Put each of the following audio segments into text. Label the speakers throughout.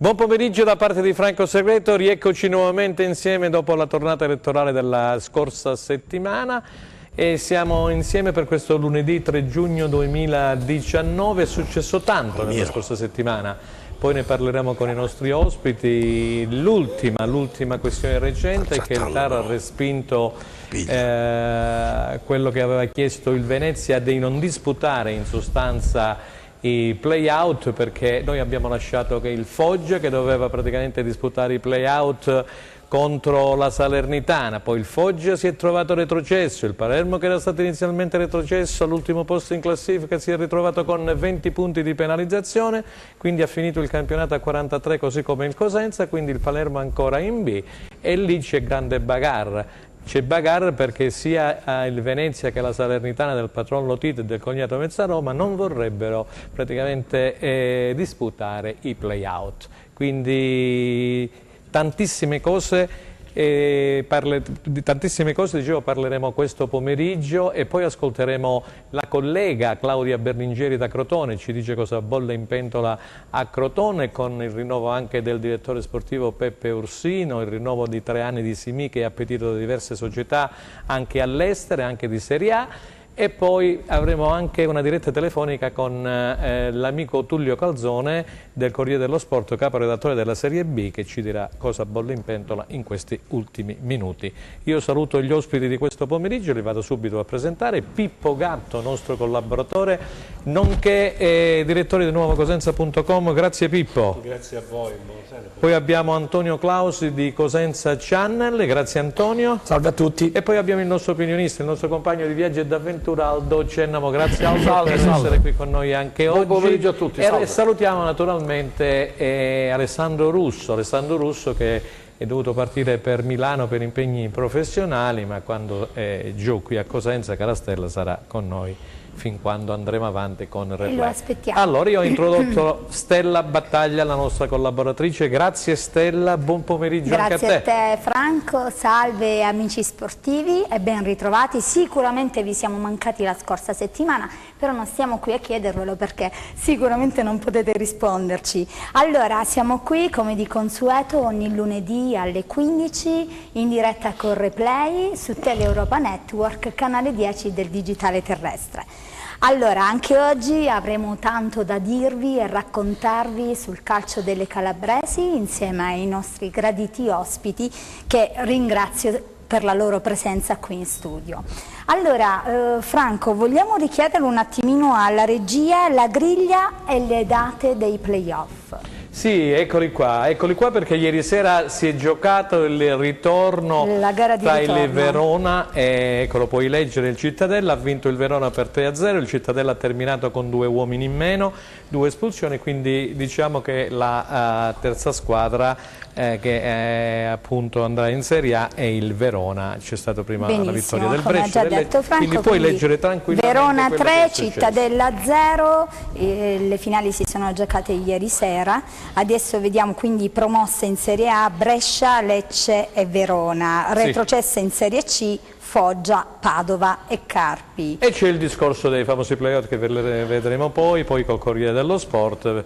Speaker 1: Buon pomeriggio da parte di Franco Segreto, rieccoci nuovamente insieme dopo la tornata elettorale della scorsa settimana e siamo insieme per questo lunedì 3 giugno 2019, è successo tanto nella scorsa settimana, poi ne parleremo con i nostri ospiti. L'ultima questione recente è che il TAR ha respinto quello che aveva chiesto il Venezia di non disputare in sostanza i play-out, perché noi abbiamo lasciato che il Foggia, che doveva praticamente disputare i play-out contro la Salernitana, poi il Foggia si è trovato retrocesso, il Palermo che era stato inizialmente retrocesso all'ultimo posto in classifica si è ritrovato con 20 punti di penalizzazione, quindi ha finito il campionato a 43 così come il Cosenza, quindi il Palermo ancora in B e lì c'è grande bagarre. C'è bagarre perché sia il Venezia che la Salernitana del patron Lotit e del cognato Mezzaroma non vorrebbero praticamente disputare i play-out. Quindi tantissime cose, dicevo, parleremo questo pomeriggio e poi ascolteremo la collega Claudia Berlingeri da Crotone, ci dice cosa bolle in pentola a Crotone con il rinnovo anche del direttore sportivo Peppe Ursino, il rinnovo di 3 anni di Simi che è appetito da diverse società anche all'estero, anche di Serie A. E poi avremo anche una diretta telefonica con l'amico Tullio Calzone del Corriere dello Sport, caporedattore della Serie B, che ci dirà cosa bolle in pentola in questi ultimi minuti. Io saluto gli ospiti di questo pomeriggio, li vado subito a presentare. Pippo Gatto, nostro collaboratore, nonché direttore di nuovocosenza.com. Grazie Pippo.
Speaker 2: Grazie a voi, buonasera.
Speaker 1: Poi abbiamo Antonio Clausi di Cosenza Channel, grazie Antonio.
Speaker 3: Salve a tutti.
Speaker 1: E poi abbiamo il nostro opinionista, il nostro compagno di viaggio e d'avventura Aldo Cennamo, grazie Aldo per essere qui con noi anche oggi.
Speaker 3: Buon pomeriggio a tutti.
Speaker 1: E salutiamo naturalmente Alessandro Russo che è dovuto partire per Milano per impegni professionali, ma quando è giù qui a Cosenza Carastella sarà con noi fin quando andremo avanti con il replay.
Speaker 4: Lo aspettiamo.
Speaker 1: Allora io ho introdotto Stella Battaglia, la nostra collaboratrice. Grazie Stella, buon pomeriggio.
Speaker 4: Grazie
Speaker 1: anche a te.
Speaker 4: a te Franco, salve amici sportivi e ben ritrovati. Sicuramente vi siamo mancati la scorsa settimana, però non stiamo qui a chiedervelo perché sicuramente non potete risponderci. Allora siamo qui come di consueto ogni lunedì alle 15 in diretta con replay su Tele Europa Network, canale 10 del digitale terrestre. Allora, anche oggi avremo tanto da dirvi e raccontarvi sul calcio delle calabresi insieme ai nostri graditi ospiti che ringrazio per la loro presenza qui in studio. Allora, Franco, vogliamo richiedere un attimino alla regia la griglia e le date dei playoff?
Speaker 1: Sì, eccoli qua perché ieri sera si è giocato il ritorno tra il Verona e, eccolo, puoi leggere, il Cittadella, ha vinto il Verona per 3-0, il Cittadella ha terminato con 2 uomini in meno, 2 espulsioni, quindi diciamo che la terza squadra che appunto andrà in Serie A è il Verona. C'è stata prima la vittoria del Brescia, quindi puoi leggere tranquillamente.
Speaker 4: Verona 3, Cittadella 0, le finali si sono giocate ieri sera, adesso vediamo quindi promosse in Serie A Brescia, Lecce e Verona, retrocesse in Serie C Foggia, Padova e Carpi.
Speaker 1: E c'è il discorso dei famosi play-out che vedremo poi col Corriere dello Sport.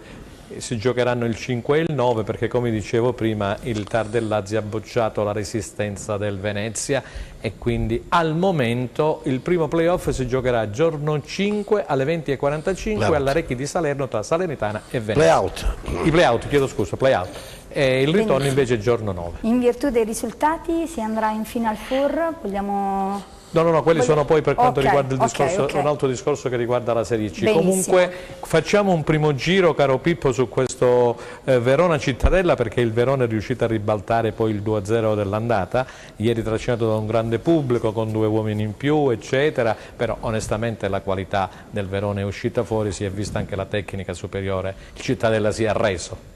Speaker 1: Si giocheranno il 5 e il 9 perché, come dicevo prima, il TAR del Lazio ha bocciato la resistenza del Venezia e quindi al momento il primo playoff si giocherà giorno 5 alle 20:45 all'Arecchi di Salerno tra Salernitana e Venezia. I play-out, chiedo scusa, play-out. E il ritorno invece è giorno 9.
Speaker 4: In virtù dei risultati si andrà in Final Four, vogliamo...
Speaker 1: No, quelli sono poi per quanto riguarda il discorso, un altro discorso che riguarda la Serie C.
Speaker 4: Benissimo.
Speaker 1: Comunque facciamo un primo giro, caro Pippo, su questo Verona Cittadella, perché il Verona è riuscito a ribaltare poi il 2-0 dell'andata, ieri trascinato da un grande pubblico con 2 uomini in più, eccetera, però onestamente la qualità del Verona è uscita fuori, si è vista anche la tecnica superiore, il Cittadella si è arreso.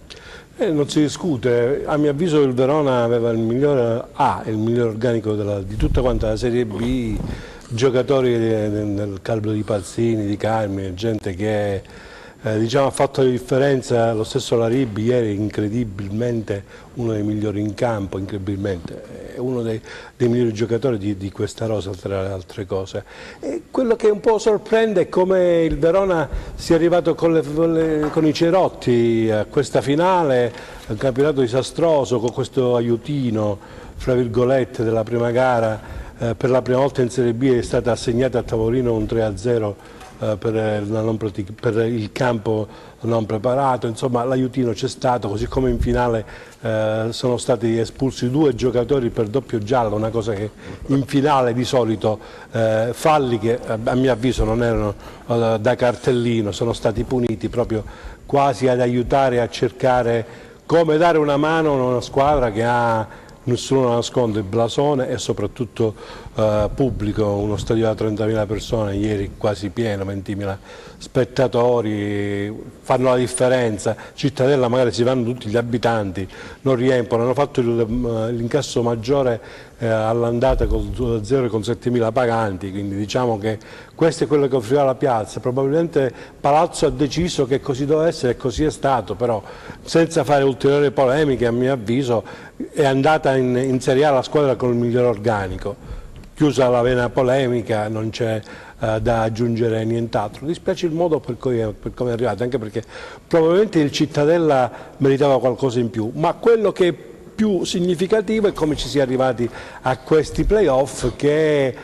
Speaker 2: Non si discute, a mio avviso il Verona aveva il miglior organico di tutta quanta la Serie B, giocatori del calibro di Pazzini, di Carmine, gente che diciamo, ha fatto la differenza. Lo stesso Laribbi ieri incredibilmente uno dei migliori in campo, incredibilmente, è uno dei migliori giocatori di questa rosa, tra le altre cose. E quello che un po' sorprende è come il Verona sia arrivato con i cerotti a questa finale, un campionato disastroso con questo aiutino, fra virgolette, della prima gara. Per la prima volta in Serie B è stata assegnata a tavolino un 3-0 per il campo non preparato. Insomma, l'aiutino c'è stato, così come in finale sono stati espulsi 2 giocatori per doppio giallo, una cosa che in finale di solito falli che a mio avviso non erano da cartellino, sono stati puniti proprio quasi ad aiutare a cercare come dare una mano a una squadra che ha, nessuno nasconde, il blasone e soprattutto pubblico, uno stadio da 30.000 persone, ieri quasi pieno, 20.000 spettatori, fanno la differenza. Cittadella magari si vanno tutti gli abitanti, non riempiono, hanno fatto l'incasso maggiore all'andata con 2-0 con 7.000 paganti, quindi diciamo che questo è quello che offriva la piazza. Probabilmente Palazzo ha deciso che così doveva essere e così è stato, però senza fare ulteriori polemiche, a mio avviso è andata in Serie A la squadra con il miglior organico. Chiusa la vena polemica, non c'è da aggiungere nient'altro. Dispiace il modo per come è arrivato, anche perché probabilmente il Cittadella meritava qualcosa in più, ma quello che è più significativo è come ci si è arrivati a questi playoff, che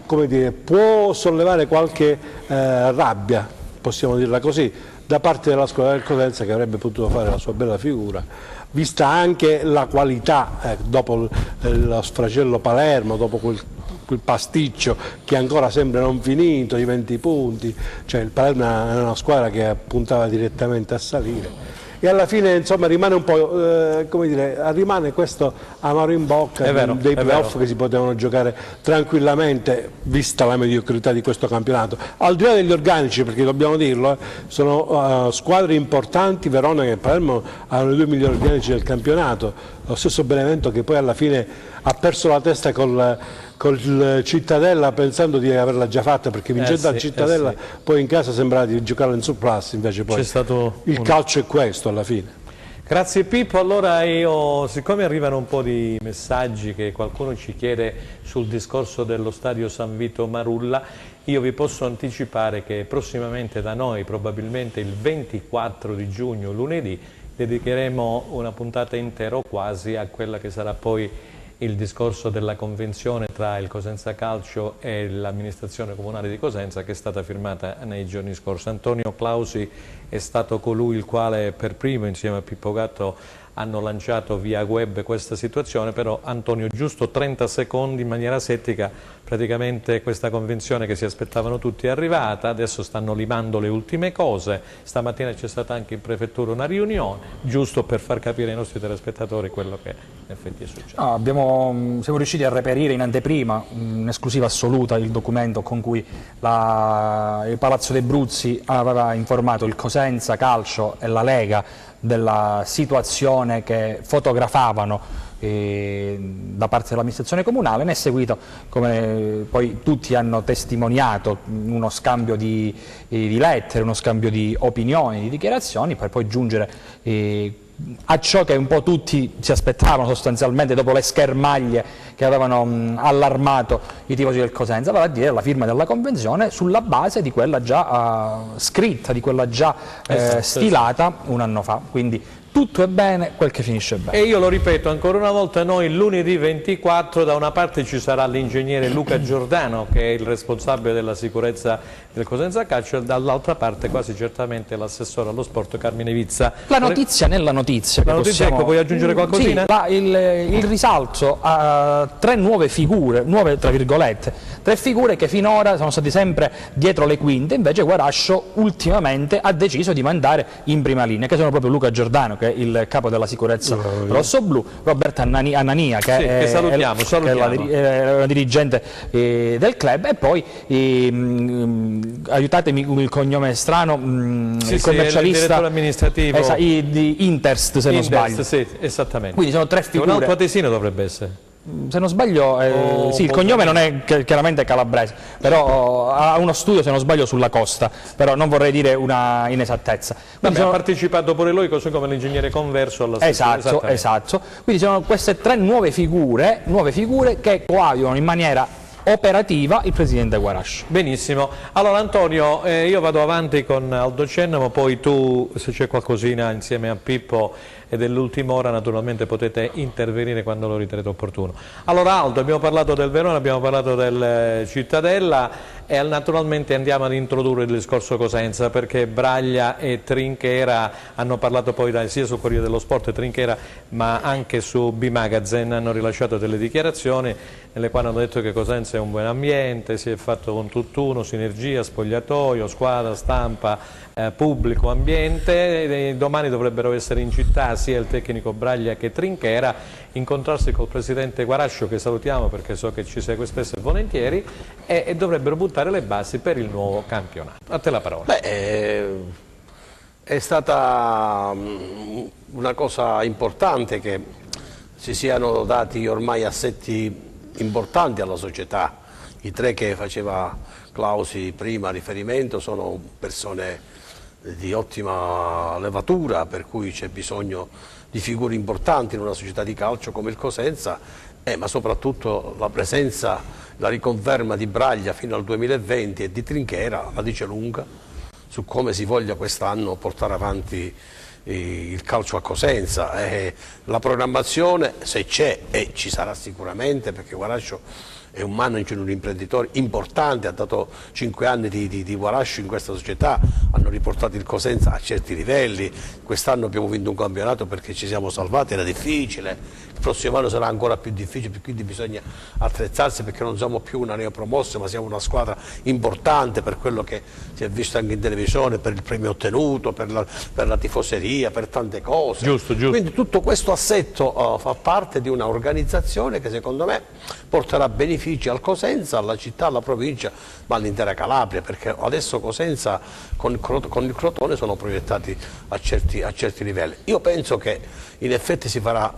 Speaker 2: come dire, può sollevare qualche rabbia, possiamo dirla così, da parte della squadra del Cosenza, che avrebbe potuto fare la sua bella figura, vista anche la qualità dopo lo sfracello Palermo, dopo quel pasticcio che ancora sembra non finito, i 20 punti, cioè il Palermo è una squadra che puntava direttamente a salire. E alla fine insomma rimane un po', come dire, rimane questo amaro in bocca dei playoff che si potevano giocare tranquillamente, vista la mediocrità di questo campionato. Al di là degli organici, perché dobbiamo dirlo, sono squadre importanti, Verona e Palermo hanno i 2 migliori organici del campionato, lo stesso Benevento che poi alla fine ha perso la testa col Cittadella pensando di averla già fatta, perché vincendo al Cittadella poi in casa sembrava di giocarla in surplus, invece poi il calcio è questo alla fine.
Speaker 1: Grazie Pippo. Allora siccome arrivano un po' di messaggi che qualcuno ci chiede sul discorso dello stadio San Vito Marulla, io vi posso anticipare che prossimamente da noi, probabilmente il 24 di giugno, lunedì, dedicheremo una puntata intera o quasi a quella che sarà poi il discorso della convenzione tra il Cosenza Calcio e l'amministrazione comunale di Cosenza, che è stata firmata nei giorni scorsi. Antonio Clausi è stato colui il quale per primo, insieme a Pippo Gatto, hanno lanciato via web questa situazione. Però Antonio, giusto 30 secondi in maniera settica, praticamente questa convenzione che si aspettavano tutti è arrivata, adesso stanno limando le ultime cose, stamattina c'è stata anche in prefettura una riunione, giusto per far capire ai nostri telespettatori quello che in effetti è successo.
Speaker 3: No, siamo riusciti a reperire in anteprima, in esclusiva assoluta, il documento con cui il Palazzo dei Bruzzi aveva informato il Cosenza Calcio e la Lega della situazione che fotografavano da parte dell'amministrazione comunale. Ne è seguito, come poi tutti hanno testimoniato, uno scambio di lettere, uno scambio di opinioni, di dichiarazioni, per poi giungere a ciò che un po' tutti si aspettavano sostanzialmente dopo le schermaglie che avevano allarmato i tifosi del Cosenza, vale a dire la firma della convenzione sulla base di quella già scritta, di quella già stilata un anno fa. Quindi tutto è bene quel che finisce bene.
Speaker 1: E io lo ripeto ancora una volta, noi lunedì 24 da una parte ci sarà l'ingegnere Luca Giordano, che è il responsabile della sicurezza del Cosenza Calcio, e dall'altra parte quasi certamente l'assessore allo sport Carmine Vizza.
Speaker 3: La notizia nella notizia.
Speaker 1: La notizia, ecco, puoi aggiungere qualcosina?
Speaker 3: Sì, il risalto a 3 nuove figure, nuove tra virgolette, 3 figure che finora sono stati sempre dietro le quinte, invece Guarascio ultimamente ha deciso di mandare in prima linea, che sono proprio Luca Giordano, che è il capo della sicurezza rossoblu, Roberta Anania, che
Speaker 1: salutiamo.
Speaker 3: È la dirigente del club, e poi aiutatemi, il cognome è strano, il commercialista,
Speaker 1: il direttore amministrativo
Speaker 3: di Interst, se non sbaglio.
Speaker 1: Sì, esattamente.
Speaker 3: Quindi sono 3 figure.
Speaker 1: Un altoatesino dovrebbe essere.
Speaker 3: Se non sbaglio, sì, il cognome non è chiaramente calabrese, però ha uno studio, se non sbaglio, sulla costa, però non vorrei dire una inesattezza.
Speaker 1: Vabbè, ha partecipato pure lui, così come l'ingegnere Converso alla
Speaker 3: Esatto. Quindi sono queste 3 nuove figure che coadiuvano in maniera operativa il presidente Guarascio.
Speaker 1: Benissimo, allora Antonio, io vado avanti con Aldo Cennamo, poi tu, se c'è qualcosina insieme a Pippo e dell'ultima ora, naturalmente potete intervenire quando lo ritenete opportuno. Allora Aldo, abbiamo parlato del Verona, abbiamo parlato del Cittadella e naturalmente andiamo ad introdurre il discorso Cosenza, perché Braglia e Trinchera hanno parlato poi sia su Corriere dello Sport, Trinchera, ma anche su B-Magazine, hanno rilasciato delle dichiarazioni nelle quali hanno detto che Cosenza è un buon ambiente, si è fatto con tutt'uno, sinergia, spogliatoio, squadra, stampa, pubblico, ambiente, e domani dovrebbero essere in città sia il tecnico Braglia che Trinchera, incontrarsi col presidente Guarascio, che salutiamo perché so che ci segue spesso e volentieri, e dovrebbero buttare le basi per il nuovo campionato. A te la parola.
Speaker 5: Beh, è stata una cosa importante che si siano dati ormai assetti importanti alla società. I tre che faceva Clausi prima riferimento sono persone di ottima levatura, per cui c'è bisogno di figure importanti in una società di calcio come il Cosenza, ma soprattutto la presenza, la riconferma di Braglia fino al 2020 e di Trinchera la dice lunga su come si voglia quest'anno portare avanti il calcio a Cosenza. La programmazione, se c'è, e ci sarà sicuramente, perché Guarascio è un manager, un imprenditore importante, ha dato 5 anni di Guarascio in questa società, hanno riportato il Cosenza a certi livelli. Quest'anno abbiamo vinto un campionato perché ci siamo salvati, era difficile, il prossimo anno sarà ancora più difficile, quindi bisogna attrezzarsi, perché non siamo più una neopromossa, ma siamo una squadra importante per quello che si è visto anche in televisione, per il premio ottenuto, per la tifoseria, per tante cose.
Speaker 1: Giusto.
Speaker 5: Quindi tutto questo assetto fa parte di una organizzazione che secondo me porterà benefici al Cosenza, alla città, alla provincia, ma all'intera Calabria, perché adesso Cosenza con il Crotone sono proiettati a certi livelli. Io penso che in effetti si farà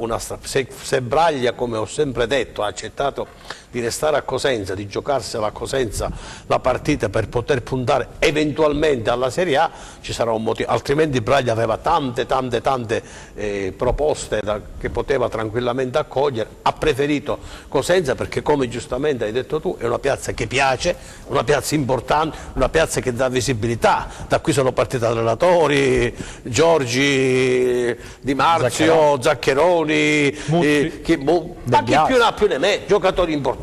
Speaker 5: se Braglia, come ho sempre detto, ha accettato di restare a Cosenza, di giocarsela a Cosenza la partita per poter puntare eventualmente alla Serie A, ci sarà un motivo, altrimenti Braglia aveva tante proposte che poteva tranquillamente accogliere, ha preferito Cosenza perché, come giustamente hai detto tu, è una piazza che piace, una piazza importante, una piazza che dà visibilità. Da qui sono partiti allenatori, Giorgi, Di Marzio, Zaccheroni, ma chi più ne ha più ne mette, giocatori importanti.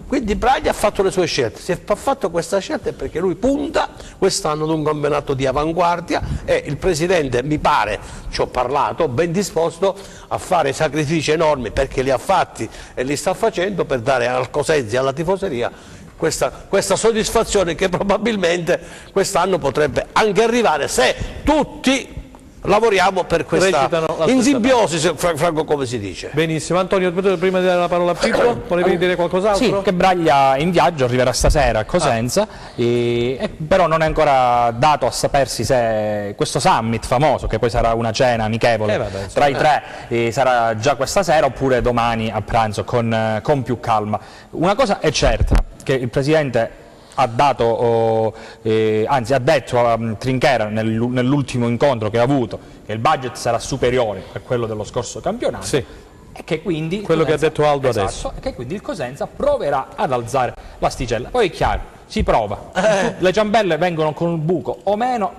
Speaker 5: Quindi Braglia ha fatto le sue scelte, se ha fatto questa scelta è perché lui punta quest'anno ad un campionato di avanguardia, e il presidente, mi pare, ci ho parlato, ben disposto a fare sacrifici enormi, perché li ha fatti e li sta facendo, per dare al Cosenza e alla tifoseria questa soddisfazione che probabilmente quest'anno potrebbe anche arrivare, se tutti lavoriamo per questa in simbiosi, Franco, come si dice.
Speaker 1: Benissimo, Antonio, prima di dare la parola a Pippo, volevi dire qualcos'altro?
Speaker 3: Sì, che Braglia in viaggio arriverà stasera a Cosenza, però non è ancora dato a sapersi se questo summit famoso, che poi sarà una cena amichevole tra i tre, sarà già questa sera oppure domani a pranzo con più calma. Una cosa è certa, che il Presidente ha detto a Trinchera nell'ultimo incontro che ha avuto, che il budget sarà superiore a quello dello scorso campionato,
Speaker 1: sì,
Speaker 3: e che quindi
Speaker 1: quello che ha detto Aldo adesso,
Speaker 3: e che quindi il Cosenza proverà ad alzare l'asticella. Poi è chiaro, si prova, le ciambelle vengono con il buco o meno,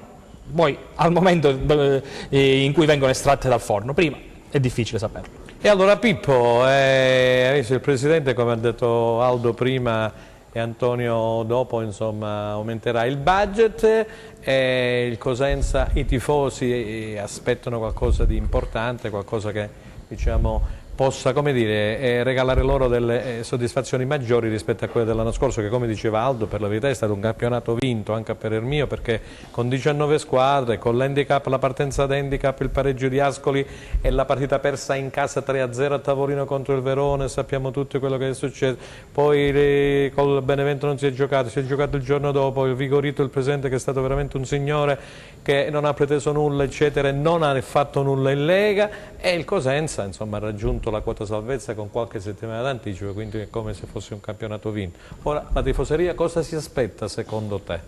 Speaker 3: poi al momento in cui vengono estratte dal forno, prima è difficile saperlo.
Speaker 1: E allora Pippo, adesso il Presidente, come ha detto Aldo prima e Antonio dopo, insomma, aumenterà il budget, il Cosenza, i tifosi aspettano qualcosa di importante, qualcosa che, diciamo, possa, come dire, regalare loro delle soddisfazioni maggiori rispetto a quelle dell'anno scorso, che, come diceva Aldo, per la verità è stato un campionato vinto anche per il mio, perché con 19 squadre, con l'handicap, la partenza d'handicap, il pareggio di Ascoli e la partita persa in casa 3-0 a tavolino contro il Verona, sappiamo tutti quello che è successo. Poi col Benevento non si è giocato il giorno dopo, il Vigorito, il presidente, che è stato veramente un signore, che non ha preteso nulla, eccetera, e non ha fatto nulla in Lega, e il Cosenza, insomma, ha raggiunto la quota salvezza con qualche settimana d'anticipo, quindi è come se fosse un campionato vinto. Ora, la tifoseria cosa si aspetta secondo te?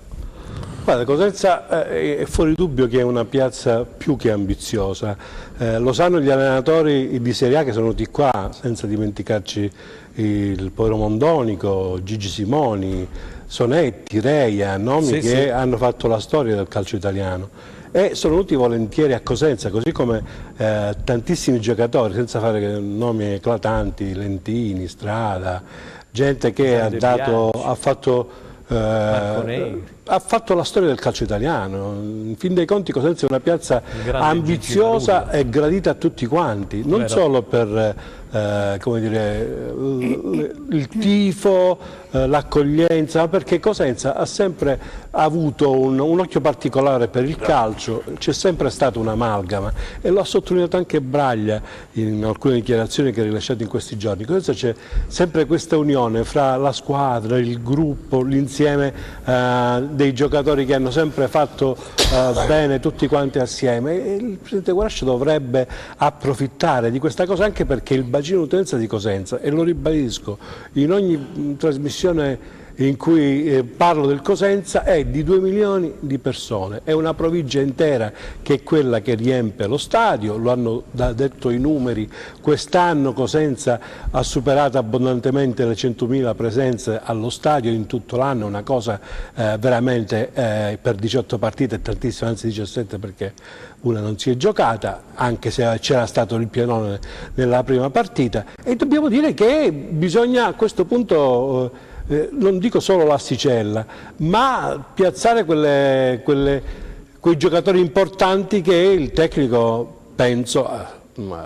Speaker 2: Guarda, Cosenza è fuori dubbio che è una piazza più che ambiziosa, lo sanno gli allenatori di Serie A che sono venuti qua, senza dimenticarci il povero Mondonico, Gigi Simoni, Sonetti, Reia, nomi che hanno fatto la storia del calcio italiano e sono venuti volentieri a Cosenza, così come tantissimi giocatori, senza fare nomi eclatanti, Lentini, Strada, gente che ha fatto la storia del calcio italiano. In fin dei conti Cosenza è una piazza ambiziosa e gradita a tutti quanti, non solo per come dire, il tifo, l'accoglienza, ma perché Cosenza ha sempre avuto un occhio particolare per il calcio, c'è sempre stato un'amalgama e lo ha sottolineato anche Braglia in alcune dichiarazioni che ha rilasciato in questi giorni. Cosenza c'è sempre questa unione fra la squadra, il gruppo, l'insieme dei giocatori che hanno sempre fatto bene tutti quanti assieme e il Presidente Guarascio dovrebbe approfittare di questa cosa anche perché il bacino utenza di Cosenza, e lo ribadisco in ogni trasmissione in cui parlo del Cosenza, è di 2 milioni di persone, è una provincia intera che è quella che riempie lo stadio, lo hanno detto i numeri, quest'anno Cosenza ha superato abbondantemente le 100.000 presenze allo stadio in tutto l'anno, una cosa veramente per 18 partite è tantissimo, anzi 17 perché una non si è giocata, anche se c'era stato il pianone nella prima partita e dobbiamo dire che bisogna a questo punto non dico solo l'asticella, ma piazzare quei giocatori importanti che il tecnico, penso,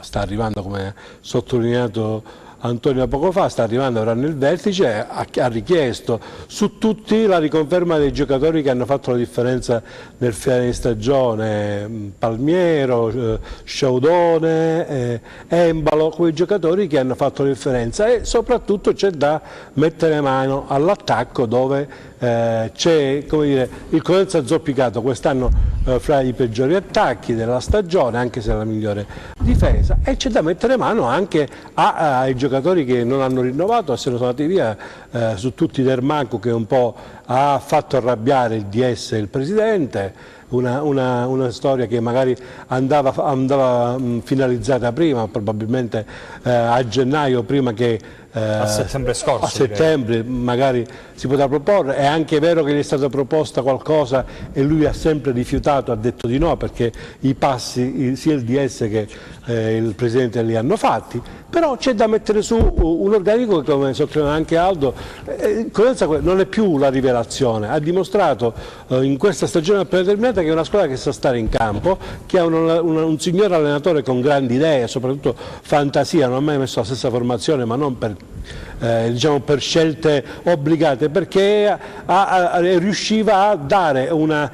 Speaker 2: sta arrivando, come sottolineato Antonio poco fa, sta arrivando ora nel vertice, ha richiesto su tutti la riconferma dei giocatori che hanno fatto la differenza nel finale di stagione, Palmiero, Sciaudone, Embalo, quei giocatori che hanno fatto la differenza e soprattutto c'è da mettere mano all'attacco dove c'è, come dire, il Cosenza zoppicato quest'anno fra i peggiori attacchi della stagione, anche se è la migliore difesa, e c'è da mettere mano anche ai giocatori che non hanno rinnovato, se ne sono andati via, su tutti Dermanco che un po' ha fatto arrabbiare il DS e il Presidente, una storia che magari andava finalizzata prima, probabilmente a gennaio, prima che
Speaker 3: a settembre scorso.
Speaker 2: A settembre magari si potrà proporre, è anche vero che gli è stata proposta qualcosa e lui ha sempre rifiutato, ha detto di no perché i passi sia il DS che il Presidente li hanno fatti, però c'è da mettere su un organico che, come sottolineava anche Aldo, Cosenza non è più la rivelazione, ha dimostrato in questa stagione predeterminata che è una squadra che sa stare in campo, che ha un signor allenatore con grandi idee, soprattutto fantasia, non ha mai messo la stessa formazione, ma non per diciamo per scelte obbligate, perché riusciva a dare una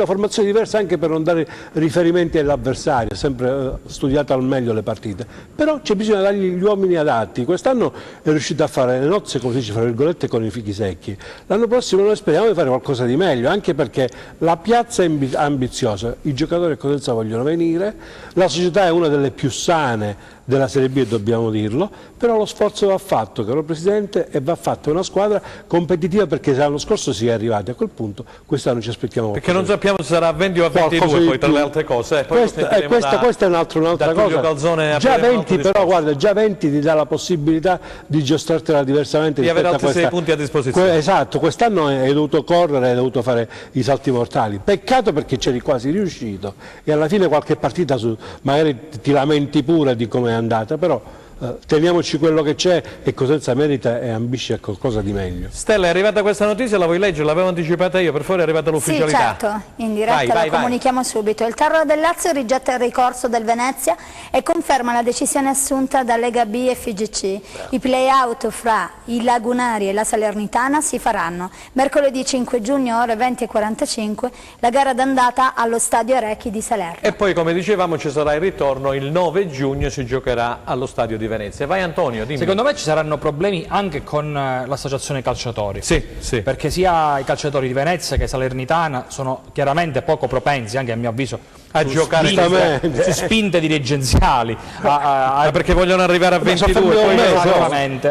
Speaker 2: formazione diversa anche per non dare riferimenti all'avversario, sempre studiato al meglio le partite, però c'è bisogno di dargli gli uomini adatti. Quest'anno è riuscito a fare le nozze, come si dice, fra virgolette, con i fichi secchi. L'anno prossimo noi speriamo di fare qualcosa di meglio, anche perché la piazza è ambiziosa, i giocatori a Cosenza vogliono venire, la società è una delle più sane della Serie B e dobbiamo dirlo, però lo sforzo va fatto, caro Presidente, e va fatta una squadra competitiva, perché l'anno scorso si è arrivati a quel punto, quest'anno ci aspettiamo
Speaker 1: perché non sappiamo se sarà a 20 o a 22 poi tra le altre cose.
Speaker 2: Questa è un'altra cosa.
Speaker 1: Calzone,
Speaker 2: già 20 però guarda, già 20 ti dà la possibilità di giostrartela diversamente,
Speaker 1: di avere altri 6 punti a disposizione.
Speaker 2: Esatto, quest'anno hai dovuto correre, hai dovuto fare i salti mortali, peccato perché c'eri quasi riuscito e alla fine qualche partita magari ti lamenti pure di come è andata, però teniamoci quello che c'è e Cosenza merita e ambisce a qualcosa di meglio.
Speaker 1: Stella, è arrivata questa notizia, la vuoi leggere? L'avevo anticipata io, per favore è arrivata l'ufficialità.
Speaker 4: Sì, certo, in diretta la comunichiamo subito. Il Tarro del Lazio rigetta il ricorso del Venezia e conferma la decisione assunta da Lega B e FIGC. I play-out fra i Lagunari e la Salernitana si faranno. Mercoledì 5 giugno, ore 20:45, la gara d'andata allo Stadio Arecchi di Salerno.
Speaker 1: E poi, come dicevamo, ci sarà il ritorno il 9 giugno, si giocherà allo Stadio di Venezia. Vai Antonio, dimmi.
Speaker 3: Secondo me ci saranno problemi anche con l'associazione calciatori.
Speaker 1: Sì, sì.
Speaker 3: Perché sia i calciatori di Venezia che Salernitana sono chiaramente poco propensi, anche a mio avviso,
Speaker 1: a giocare
Speaker 3: su spinte dirigenziali.
Speaker 1: Perché vogliono arrivare a 22,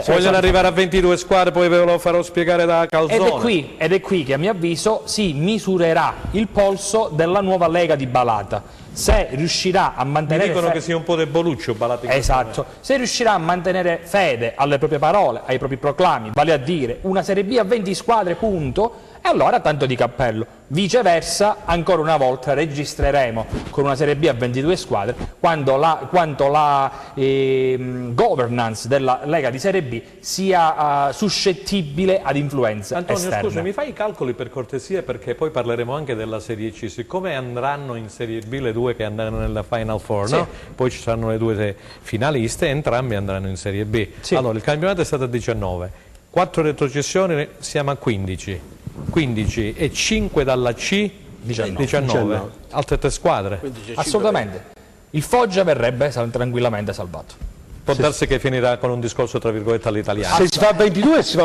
Speaker 1: vogliono arrivare a 22 squadre, poi ve lo farò spiegare da Calzone.
Speaker 3: Ed è qui che a mio avviso si misurerà il polso della nuova Lega di Balata. Se riuscirà a mantenere...
Speaker 1: Mi dicono che sia un po' deboluccio Balata.
Speaker 3: Esatto. Se riuscirà a mantenere fede alle proprie parole, ai propri proclami, vale a dire una Serie B a 20 squadre, punto, e allora tanto di cappello. Viceversa, ancora una volta registreremo con una Serie B a 22 squadre quanto la governance della Lega di Serie B sia suscettibile ad influenze esterne.
Speaker 1: Antonio, scusa, mi fai i calcoli per cortesia, perché poi parleremo anche della Serie C. Siccome andranno in Serie B le due che andranno nella Final Four, no? Poi ci saranno le due finaliste, entrambi andranno in Serie B.
Speaker 3: Sì.
Speaker 1: Allora, il campionato è stato a 19, 4 retrocessioni, siamo a 15 e 5 dalla C, 19. Altre 3 squadre.
Speaker 3: Assolutamente. Il Foggia verrebbe tranquillamente salvato.
Speaker 1: Può darsi che finirà con un discorso tra virgolette all'italiano.
Speaker 2: Se si fa 22, si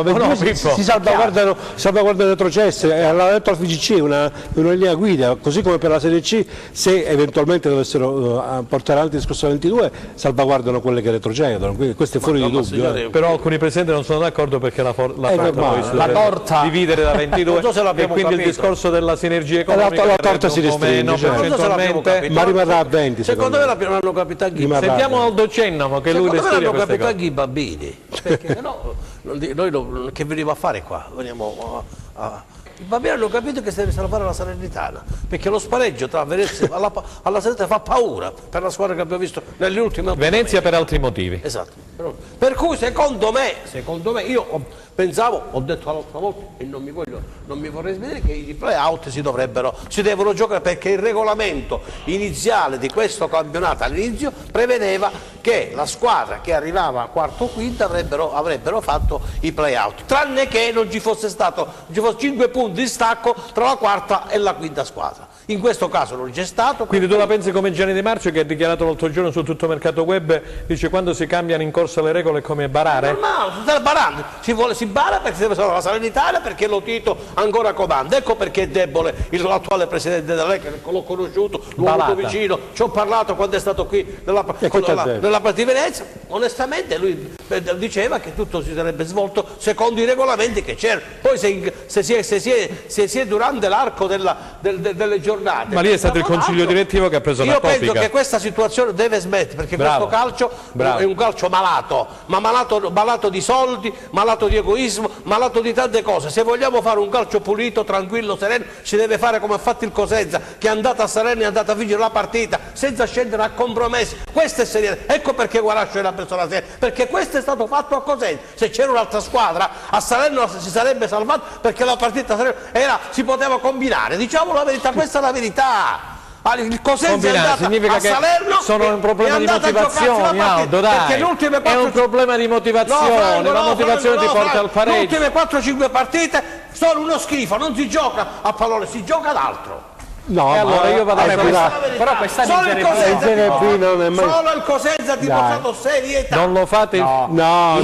Speaker 2: salvaguardano le retrocesse. L'ha detto al FIGC, una linea guida, così come per la Serie C, se eventualmente dovessero portare avanti il discorso 22, salvaguardano quelle che retrocedono. Quindi questo è fuori di dubbio.
Speaker 1: Però alcuni presidenti non sono d'accordo perché la torta dividere da 22 e quindi il discorso della sinergia economica
Speaker 2: la torta si restringe, ma rimarrà a 20.
Speaker 5: Secondo me l'hanno capito anche.
Speaker 1: Sentiamo Aldo Cennamo che lui
Speaker 5: l'hanno capito anche i bambini, perché no, noi che veniamo a fare qua? Veniamo i bambini hanno capito che si deve salvare la Salernitana, perché lo spareggio tra Venezia alla Salernitana fa paura per la squadra che abbiamo visto nelle ultime
Speaker 1: Venezia per altri motivi.
Speaker 5: Esatto. Per cui secondo me io pensavo, ho detto l'altra volta e non mi vorrei svedere, che i play-out si devono giocare, perché il regolamento iniziale di questo campionato all'inizio prevedeva che la squadra che arrivava a quarto o quinta avrebbero fatto i play-out, tranne che non ci fosse 5 punti di stacco tra la quarta e la quinta squadra. In questo caso non c'è stato.
Speaker 1: Quindi tu la pensi come Gianni Di Marcio, che ha dichiarato l'altro giorno su Tutto Mercato Web, dice quando si cambiano in corsa le regole è come barare?
Speaker 5: È normale, si sta barando, si bara perché si deve salvare la Salernitana, perché lo Tito ancora comanda. Ecco perché è debole l'attuale presidente della Lega, che l'ho conosciuto, l'ho avuto vicino, ci ho parlato quando è stato qui nella partita di Venezia. Onestamente lui diceva che tutto si sarebbe svolto secondo i regolamenti che c'erano. Poi se si è durante l'arco delle giornate.
Speaker 1: Ma lì è stato il consiglio direttivo che ha preso la topica.
Speaker 5: Io penso che questa situazione deve smettere, perché questo calcio è un calcio malato, ma malato di soldi, malato di egoismo, malato di tante cose. Se vogliamo fare un calcio pulito, tranquillo, sereno, si deve fare come ha fatto il Cosenza, che è andato a Salerno e è andato a vincere la partita senza scendere a compromessi. Questa è serietà. Ecco perché Guarascio è una persona seria, perché questo è stato fatto a Cosenza. Se c'era un'altra squadra a Salerno si sarebbe salvato, perché la partita a Salerno si poteva combinare. Diciamo la verità, questa è la verità. Il Cosenza è andato a Salerno,
Speaker 1: sono un problema di motivazioni, Aldo, dai. È un problema di motivazione, la motivazione ti porta al pareggio.
Speaker 5: Le ultime 4-5 partite sono uno schifo, non si gioca a pallone, si gioca ad altro.
Speaker 2: No,
Speaker 1: allora io vado a
Speaker 3: però questa
Speaker 5: solo il Cosenza solo il Cosenza ti ha portato serietà.
Speaker 1: Non lo fate?
Speaker 2: No,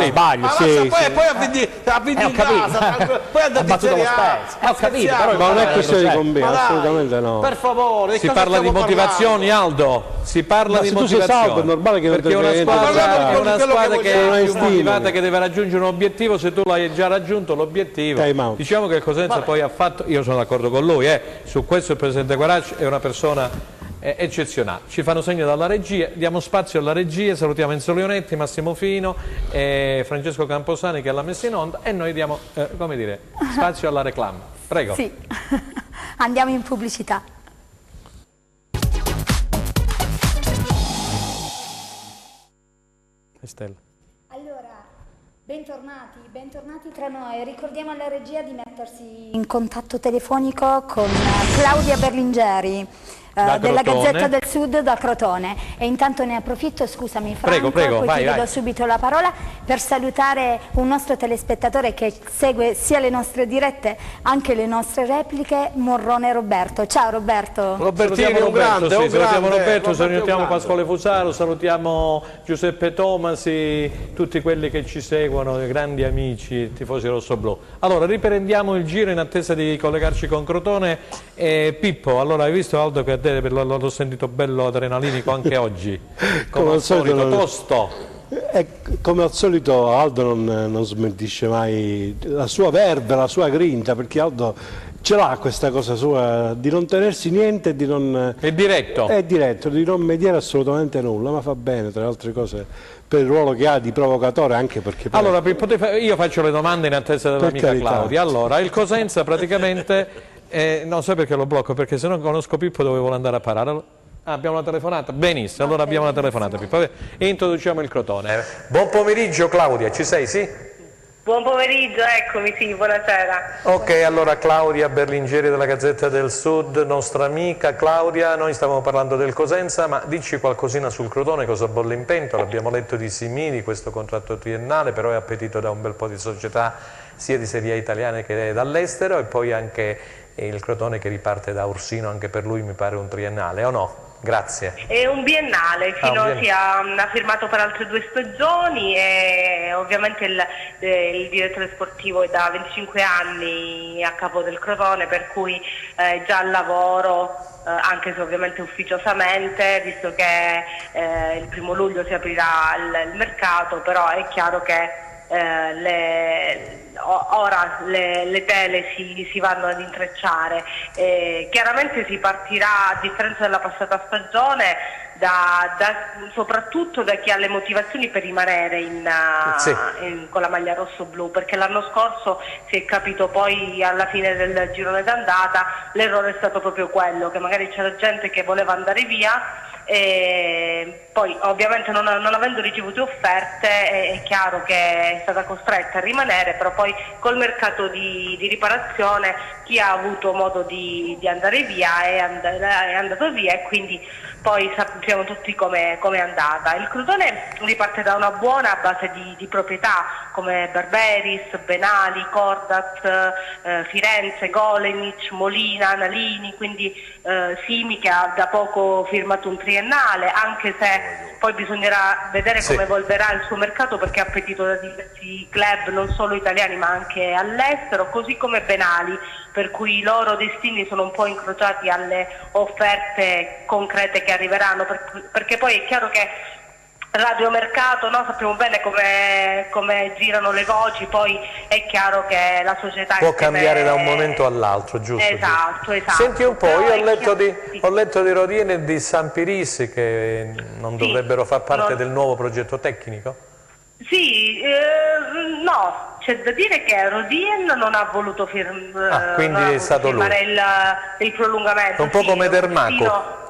Speaker 3: sbaglio.
Speaker 5: Poi ha vinto in casa, poi è andato in Serie A.
Speaker 3: Ho capito, però
Speaker 2: non è questione di combina, assolutamente no.
Speaker 5: Per favore,
Speaker 1: si parla di motivazioni, Aldo. Si parla di motivazioni.
Speaker 2: È normale che
Speaker 1: perché una squadra che è più motivata, che deve raggiungere un obiettivo, se tu l'hai già raggiunto l'obiettivo. Diciamo che il Cosenza poi ha fatto, io sono d'accordo con lui, su questo il presidente Guarasci è una persona eccezionale. Ci fanno segno dalla regia, diamo spazio alla regia, salutiamo Enzo Leonetti, Massimo Fino e Francesco Camposani che l'ha messa in onda, e noi diamo spazio alla reclama. Prego.
Speaker 4: Sì, andiamo in pubblicità.
Speaker 1: Estella.
Speaker 4: Allora, bentornati tra noi. Ricordiamo alla regia di mettersi in contatto telefonico con Claudia Berlingeri. della
Speaker 1: Crotone.
Speaker 4: Gazzetta del Sud da Crotone. E intanto ne approfitto, scusami Franco,
Speaker 1: Prego,
Speaker 4: poi
Speaker 1: vai,
Speaker 4: ti do
Speaker 1: vai.
Speaker 4: subito la parola per salutare un nostro telespettatore che segue sia le nostre dirette anche le nostre repliche, Morrone Roberto. Ciao Roberto.
Speaker 5: Robertini è un
Speaker 1: Roberto,
Speaker 5: grande,
Speaker 1: sì,
Speaker 5: un
Speaker 1: salutiamo
Speaker 5: grande,
Speaker 1: Roberto,
Speaker 5: Roberto è un
Speaker 1: salutiamo
Speaker 5: grande.
Speaker 1: Pasquale Fusaro, salutiamo Giuseppe Tomasi, tutti quelli che ci seguono, i grandi amici, tifosi rossoblù. Allora, riprendiamo il giro in attesa di collegarci con Crotone. Pippo, allora hai visto Aldo che a te l'ho sentito bello adrenalinico anche oggi, come al solito, tosto.
Speaker 2: Come al solito Aldo non smentisce mai la sua verve, la sua grinta, perché Aldo ce l'ha questa cosa sua di non tenersi niente, di non...
Speaker 1: È diretto.
Speaker 2: È diretto, di non mediare assolutamente nulla, ma fa bene, tra le altre cose, per il ruolo che ha di provocatore, anche perché... poi-
Speaker 1: Allora, Pippo, io faccio le domande in attesa
Speaker 2: Per
Speaker 1: dell'amica
Speaker 2: carità.
Speaker 1: Claudia. Allora, il Cosenza praticamente... non so perché lo blocco, perché se non conosco Pippo dove vuole andare a parare. Ah, abbiamo una telefonata? Benissimo, allora abbiamo una telefonata, Pippo. Vabbè, e introduciamo il Crotone. Buon pomeriggio Claudia, ci sei, sì?
Speaker 6: Buon pomeriggio, eccomi, sì, buonasera.
Speaker 1: Ok, allora Claudia Berlingeri della Gazzetta del Sud, nostra amica Claudia, noi stavamo parlando del Cosenza, ma dici qualcosina sul Crotone, cosa bolle in pentola? Abbiamo letto di Simini, questo contratto triennale, però è appetito da un bel po' di società, sia di Serie A italiane che dall'estero, e poi anche il Crotone che riparte da Ursino, anche per lui mi pare un triennale, o no? Grazie.
Speaker 6: È un biennale, ha firmato per altre 2 stagioni e ovviamente il direttore sportivo è da 25 anni a capo del Crotone, per cui già al lavoro, anche se ovviamente ufficiosamente, visto che il 1° luglio si aprirà il mercato, però è chiaro che ora le tele si vanno ad intrecciare. Chiaramente si partirà, a differenza della passata stagione, soprattutto da chi ha le motivazioni per rimanere con la maglia rosso-blu, perché l'anno scorso si è capito poi alla fine del girone d'andata, l'errore è stato proprio quello, che magari c'era gente che voleva andare via e poi ovviamente non avendo ricevuto offerte è chiaro che è stata costretta a rimanere, però poi col mercato di riparazione chi ha avuto modo di andare via è andato via, e quindi poi sappiamo tutti com'è andata. Il Crotone riparte da una buona base di proprietà come Barberis, Benali, Cordat, Firenze, Golenic, Molina, Nalini, quindi Simi che ha da poco firmato un triennale, anche se poi bisognerà vedere come evolverà il suo mercato, perché ha appetito da diversi club non solo italiani ma anche all'estero, così come Benali, per cui i loro destini sono un po' incrociati alle offerte concrete che arriveranno, perché poi è chiaro che radiomercato, no? Sappiamo bene come girano le voci, poi è chiaro che la società
Speaker 1: può cambiare da un momento all'altro, giusto?
Speaker 6: Esatto.
Speaker 1: Senti un po',
Speaker 6: Però
Speaker 1: io
Speaker 6: sì.
Speaker 1: ho letto di Rodien e di Sampiris che non dovrebbero far parte del nuovo progetto tecnico?
Speaker 6: Sì, no, c'è da dire che Rodien non ha voluto
Speaker 1: quindi è stato
Speaker 6: firmare il prolungamento.
Speaker 1: Un po' come Dermaco.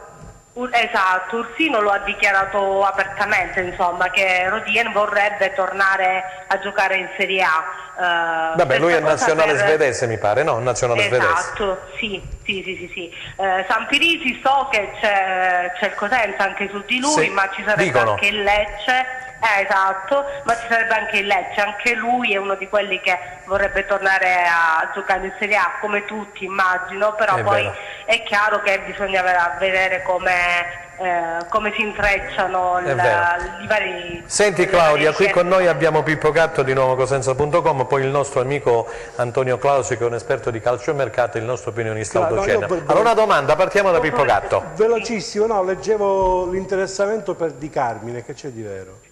Speaker 6: Esatto, Ursino lo ha dichiarato apertamente, insomma, che Rodien vorrebbe tornare a giocare in Serie A.
Speaker 1: Vabbè, lui è nazionale svedese, mi pare, no? Nazionale svedese.
Speaker 6: Esatto, sì. Sampirisi so che c'è il Cosenza anche su di lui, ma ci sarebbe anche il Lecce. Esatto, ma ci sarebbe anche il Lecce, anche lui è uno di quelli che vorrebbe tornare a giocare in Serie A, come tutti immagino, però poi è chiaro che bisogna vedere come si intrecciano i vari...
Speaker 1: Senti Claudia, qui con noi abbiamo Pippo Gatto di nuovocosenza.com, poi il nostro amico Antonio Clausi che è un esperto di calciomercato e il nostro opinionista Aldo Cena. Allora una domanda, partiamo da Pippo Gatto.
Speaker 2: Velocissimo, no, leggevo l'interessamento per Di Carmine, che c'è di vero?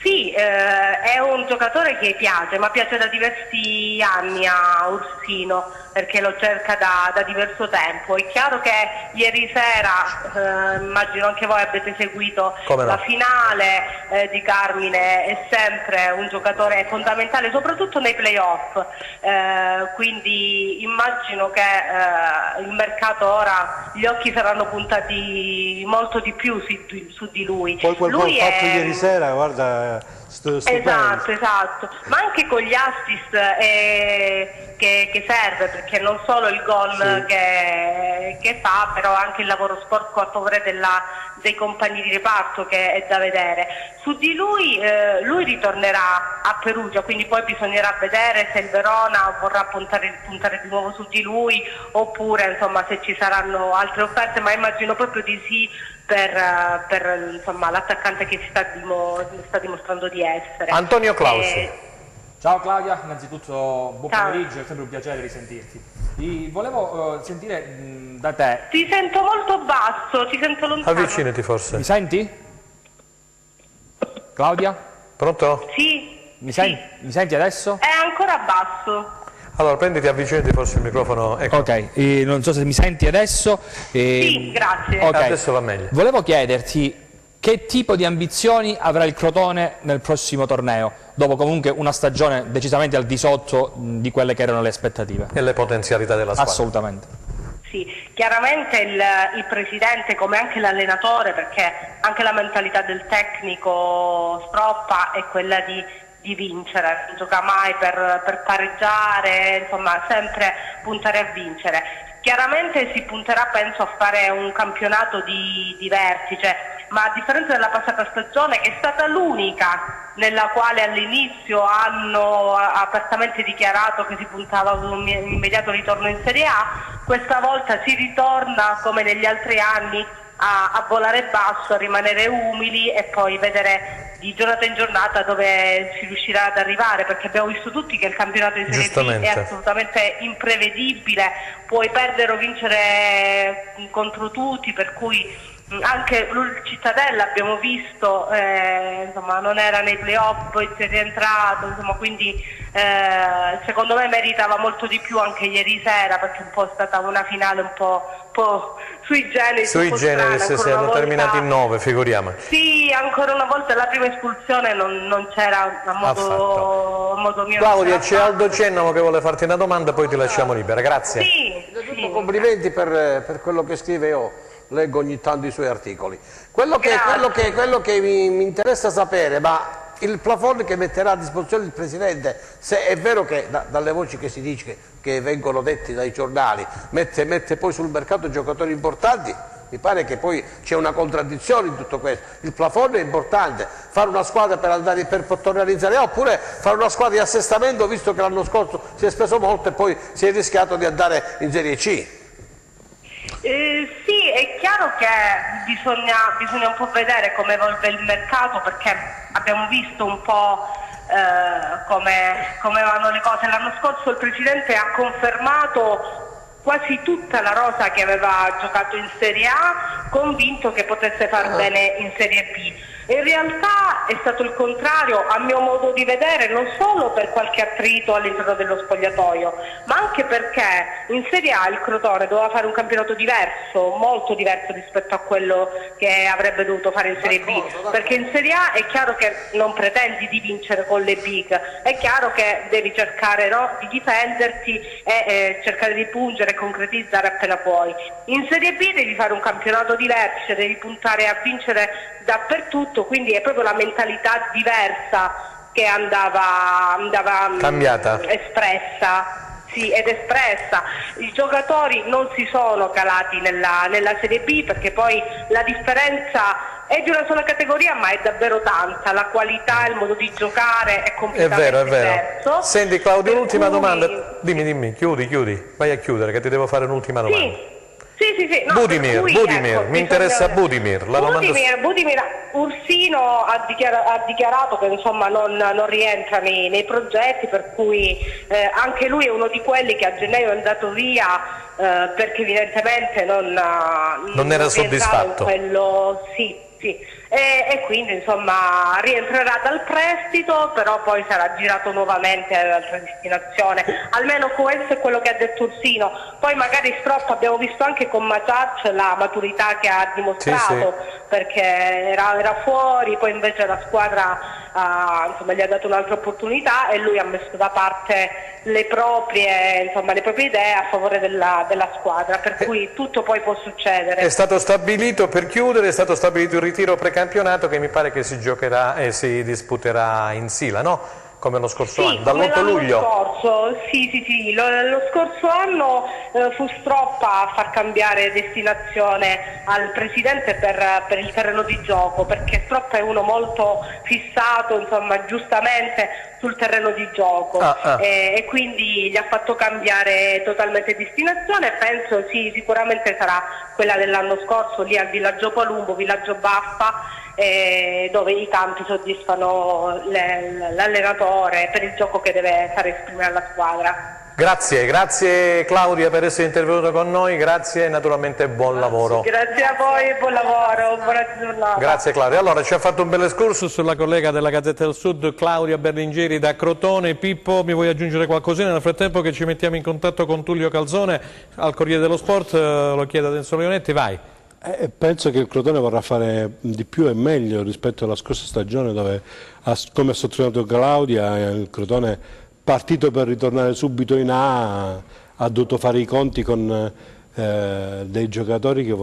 Speaker 6: Sì, è un giocatore che piace, ma piace da diversi anni a Ursino, perché lo cerca da diverso tempo. È chiaro che ieri sera, immagino anche voi abbiate seguito la finale, Di Carmine è sempre un giocatore fondamentale, soprattutto nei playoff, quindi immagino che il mercato ora, gli occhi saranno puntati molto di più su di lui.
Speaker 2: Poi quel gol fatto ieri sera, guarda, stupendo.
Speaker 6: Esatto, ma anche con gli assist che serve, perché non solo il gol che fa, però anche il lavoro sporco a favore dei compagni di reparto che è da vedere. Su di lui ritornerà a Perugia, quindi poi bisognerà vedere se il Verona vorrà puntare di nuovo su di lui, oppure insomma se ci saranno altre offerte, ma immagino proprio di sì per insomma, l'attaccante che si sta dimostrando di essere.
Speaker 1: Antonio Clausi.
Speaker 3: Ciao Claudia, innanzitutto buon pomeriggio, è sempre un piacere risentirti. Volevo sentire da te.
Speaker 6: Ti sento molto basso, ti sento lontano.
Speaker 1: Avvicinati forse.
Speaker 3: Mi senti? Claudia?
Speaker 1: Pronto?
Speaker 6: Sì.
Speaker 3: Mi senti adesso?
Speaker 6: È ancora basso.
Speaker 1: Allora prenditi, avvicinati forse il microfono. Ecco.
Speaker 3: Ok, non so se mi senti adesso.
Speaker 6: Sì, grazie.
Speaker 3: Okay.
Speaker 1: Adesso va meglio.
Speaker 3: Volevo chiederti che tipo di ambizioni avrà il Crotone nel prossimo torneo, dopo comunque una stagione decisamente al di sotto di quelle che erano le aspettative.
Speaker 1: E le potenzialità della squadra.
Speaker 3: Assolutamente.
Speaker 6: Sì, chiaramente il presidente, come anche l'allenatore, perché anche la mentalità del tecnico Stroppa è quella di vincere, non gioca mai per pareggiare, insomma sempre puntare a vincere. Chiaramente si punterà, penso, a fare un campionato di vertice, ma a differenza della passata stagione, che è stata l'unica nella quale all'inizio hanno apertamente dichiarato che si puntava ad un immediato ritorno in Serie A, questa volta si ritorna come negli altri anni a volare basso, a rimanere umili e poi vedere di giornata in giornata dove si riuscirà ad arrivare, perché abbiamo visto tutti che il campionato di Serie B è assolutamente imprevedibile, puoi perdere o vincere contro tutti, per cui anche il Cittadella abbiamo visto, insomma, non era nei playoff, poi si è rientrato, insomma, quindi secondo me meritava molto di più anche ieri sera, perché un po' è stata una finale un po' sui generis.
Speaker 1: Sui generis, si erano terminati in 9, figuriamo.
Speaker 6: Sì, ancora una volta la prima espulsione non c'era a modo mio.
Speaker 1: Claudia, c'è Aldo Cennamo che vuole farti una domanda, poi ti lasciamo libera, grazie.
Speaker 6: Sì.
Speaker 5: Complimenti per quello che scrive, io leggo ogni tanto i suoi articoli. Quello che mi interessa sapere, ma il plafond che metterà a disposizione il Presidente, se è vero che dalle voci che si dice che vengono detti dai giornali, mette poi sul mercato giocatori importanti, mi pare che poi c'è una contraddizione in tutto questo. Il plafond è importante, fare una squadra per tornare in Serie A, oppure fare una squadra di assestamento, visto che l'anno scorso si è speso molto e poi si è rischiato di andare in Serie C.
Speaker 6: Sì, è chiaro che bisogna un po' vedere come evolve il mercato, perché abbiamo visto un po' come vanno le cose. L'anno scorso il Presidente ha confermato quasi tutta la rosa che aveva giocato in Serie A, convinto che potesse far bene in Serie B. In realtà è stato il contrario, a mio modo di vedere, non solo per qualche attrito all'interno dello spogliatoio, ma anche perché in Serie A il Crotone doveva fare un campionato diverso, molto diverso rispetto a quello che avrebbe dovuto fare in Serie B, perché in Serie A è chiaro che non pretendi di vincere con le big, è chiaro che devi cercare di difenderti e cercare di pungere e concretizzare appena puoi. In Serie B devi fare un campionato diverso, devi puntare a vincere dappertutto, quindi è proprio la mentalità diversa che andava
Speaker 1: cambiata,
Speaker 6: espressa. Sì, ed espressa. I giocatori non si sono calati nella Serie B, perché poi la differenza è di una sola categoria, ma è davvero tanta, la qualità, il modo di giocare è completamente diverso.
Speaker 1: Senti Claudio, un'ultima domanda, dimmi, chiudi, vai a chiudere che ti devo fare un'ultima domanda.
Speaker 6: Sì. No,
Speaker 1: Budimir, mi interessa Budimir.
Speaker 6: Budimir, Ursino ha dichiarato che insomma non rientra nei progetti, per cui anche lui è uno di quelli che a gennaio è andato via perché evidentemente non
Speaker 1: era soddisfatto.
Speaker 6: E quindi insomma rientrerà dal prestito, però poi sarà girato nuovamente ad altra destinazione, almeno questo è quello che ha detto Ursino. Poi magari Stroppa abbiamo visto anche con Maciac la maturità che ha dimostrato, perché era fuori, poi invece la squadra gli ha dato un'altra opportunità e lui ha messo da parte le proprie idee a favore della squadra, per cui tutto poi può succedere.
Speaker 1: È stato stabilito, per chiudere, è stato stabilito il ritiro precampionato che mi pare che si giocherà e si disputerà in Sila, no? Come lo scorso anno, dall'8 luglio.
Speaker 6: Lo scorso anno fu Stroppa a far cambiare destinazione al presidente per il terreno di gioco, perché Stroppa è uno molto fissato, giustamente sul terreno di gioco e quindi gli ha fatto cambiare totalmente destinazione. Penso sicuramente sarà quella dell'anno scorso, lì al Villaggio Palumbo, Villaggio Baffa, dove i campi soddisfano l'allenatore per il gioco che deve far esprimere alla squadra.
Speaker 1: Grazie Claudia per essere intervenuta con noi, grazie e naturalmente buon lavoro.
Speaker 6: Grazie a voi e buon lavoro, buona giornata.
Speaker 1: Grazie Claudia. Allora ci ha fatto un bel excursus sulla collega della Gazzetta del Sud, Claudia Berlingeri da Crotone. Pippo, mi vuoi aggiungere qualcosina nel frattempo che ci mettiamo in contatto con Tullio Calzone al Corriere dello Sport? Lo chiedo ad Enzo Leonetti, vai.
Speaker 2: Penso che il Crotone vorrà fare di più e meglio rispetto alla scorsa stagione dove, come ha sottolineato Claudia, il Crotone partito per ritornare subito in A ha dovuto fare i conti con dei giocatori che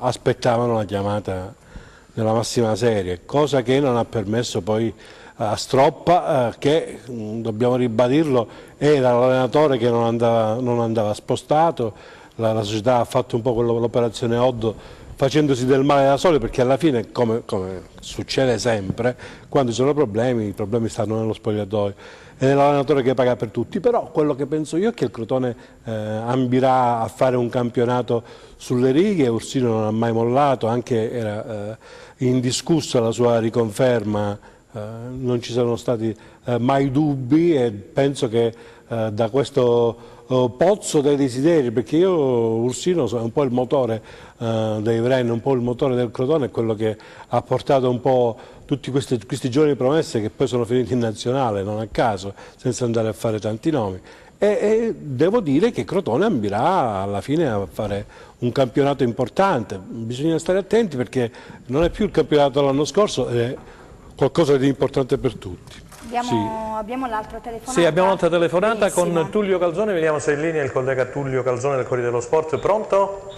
Speaker 2: aspettavano la chiamata nella massima serie, cosa che non ha permesso poi a Stroppa che, dobbiamo ribadirlo, era l'allenatore che non andava spostato. La società ha fatto un po' l'operazione Oddo facendosi del male da soli, perché alla fine, come succede sempre, quando ci sono i problemi stanno nello spogliatoio ed è l'allenatore che paga per tutti. Però quello che penso io è che il Crotone ambirà a fare un campionato sulle righe. Ursino non ha mai mollato, anche era indiscussa la sua riconferma, non ci sono stati mai dubbi e penso che da questo pozzo dei desideri, perché io Ursino sono un po' il motore dei Vren, un po' il motore del Crotone, è quello che ha portato un po' tutti questi giovani promesse che poi sono finiti in nazionale, non a caso, senza andare a fare tanti nomi. E devo dire che Crotone ambirà alla fine a fare un campionato importante. Bisogna stare attenti perché non è più il campionato dell'anno scorso, è qualcosa di importante per tutti.
Speaker 4: Abbiamo l'altra telefonata.
Speaker 1: Sì, abbiamo un'altra telefonata
Speaker 4: Benissimo.
Speaker 1: con Tullio Calzone, vediamo se è in linea il collega Tullio Calzone del Corriere dello Sport. Pronto?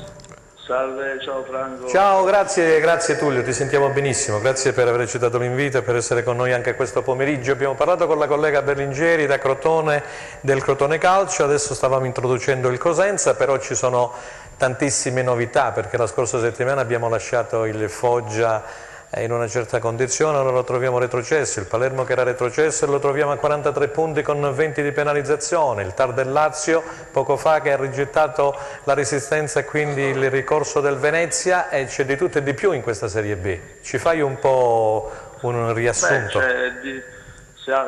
Speaker 7: Salve, ciao Franco.
Speaker 1: Ciao, grazie Tullio, ti sentiamo benissimo, grazie per aver accettato l'invito e per essere con noi anche questo pomeriggio. Abbiamo parlato con la collega Berlingeri da Crotone, del Crotone Calcio, adesso stavamo introducendo il Cosenza, però ci sono tantissime novità perché la scorsa settimana abbiamo lasciato il Foggia in una certa condizione, ora lo troviamo retrocesso, il Palermo che era retrocesso e lo troviamo a 43 punti con 20 di penalizzazione, il TAR del Lazio poco fa che ha rigettato la resistenza e quindi il ricorso del Venezia, e c'è di tutto e di più in questa Serie B. Ci fai un po' un riassunto?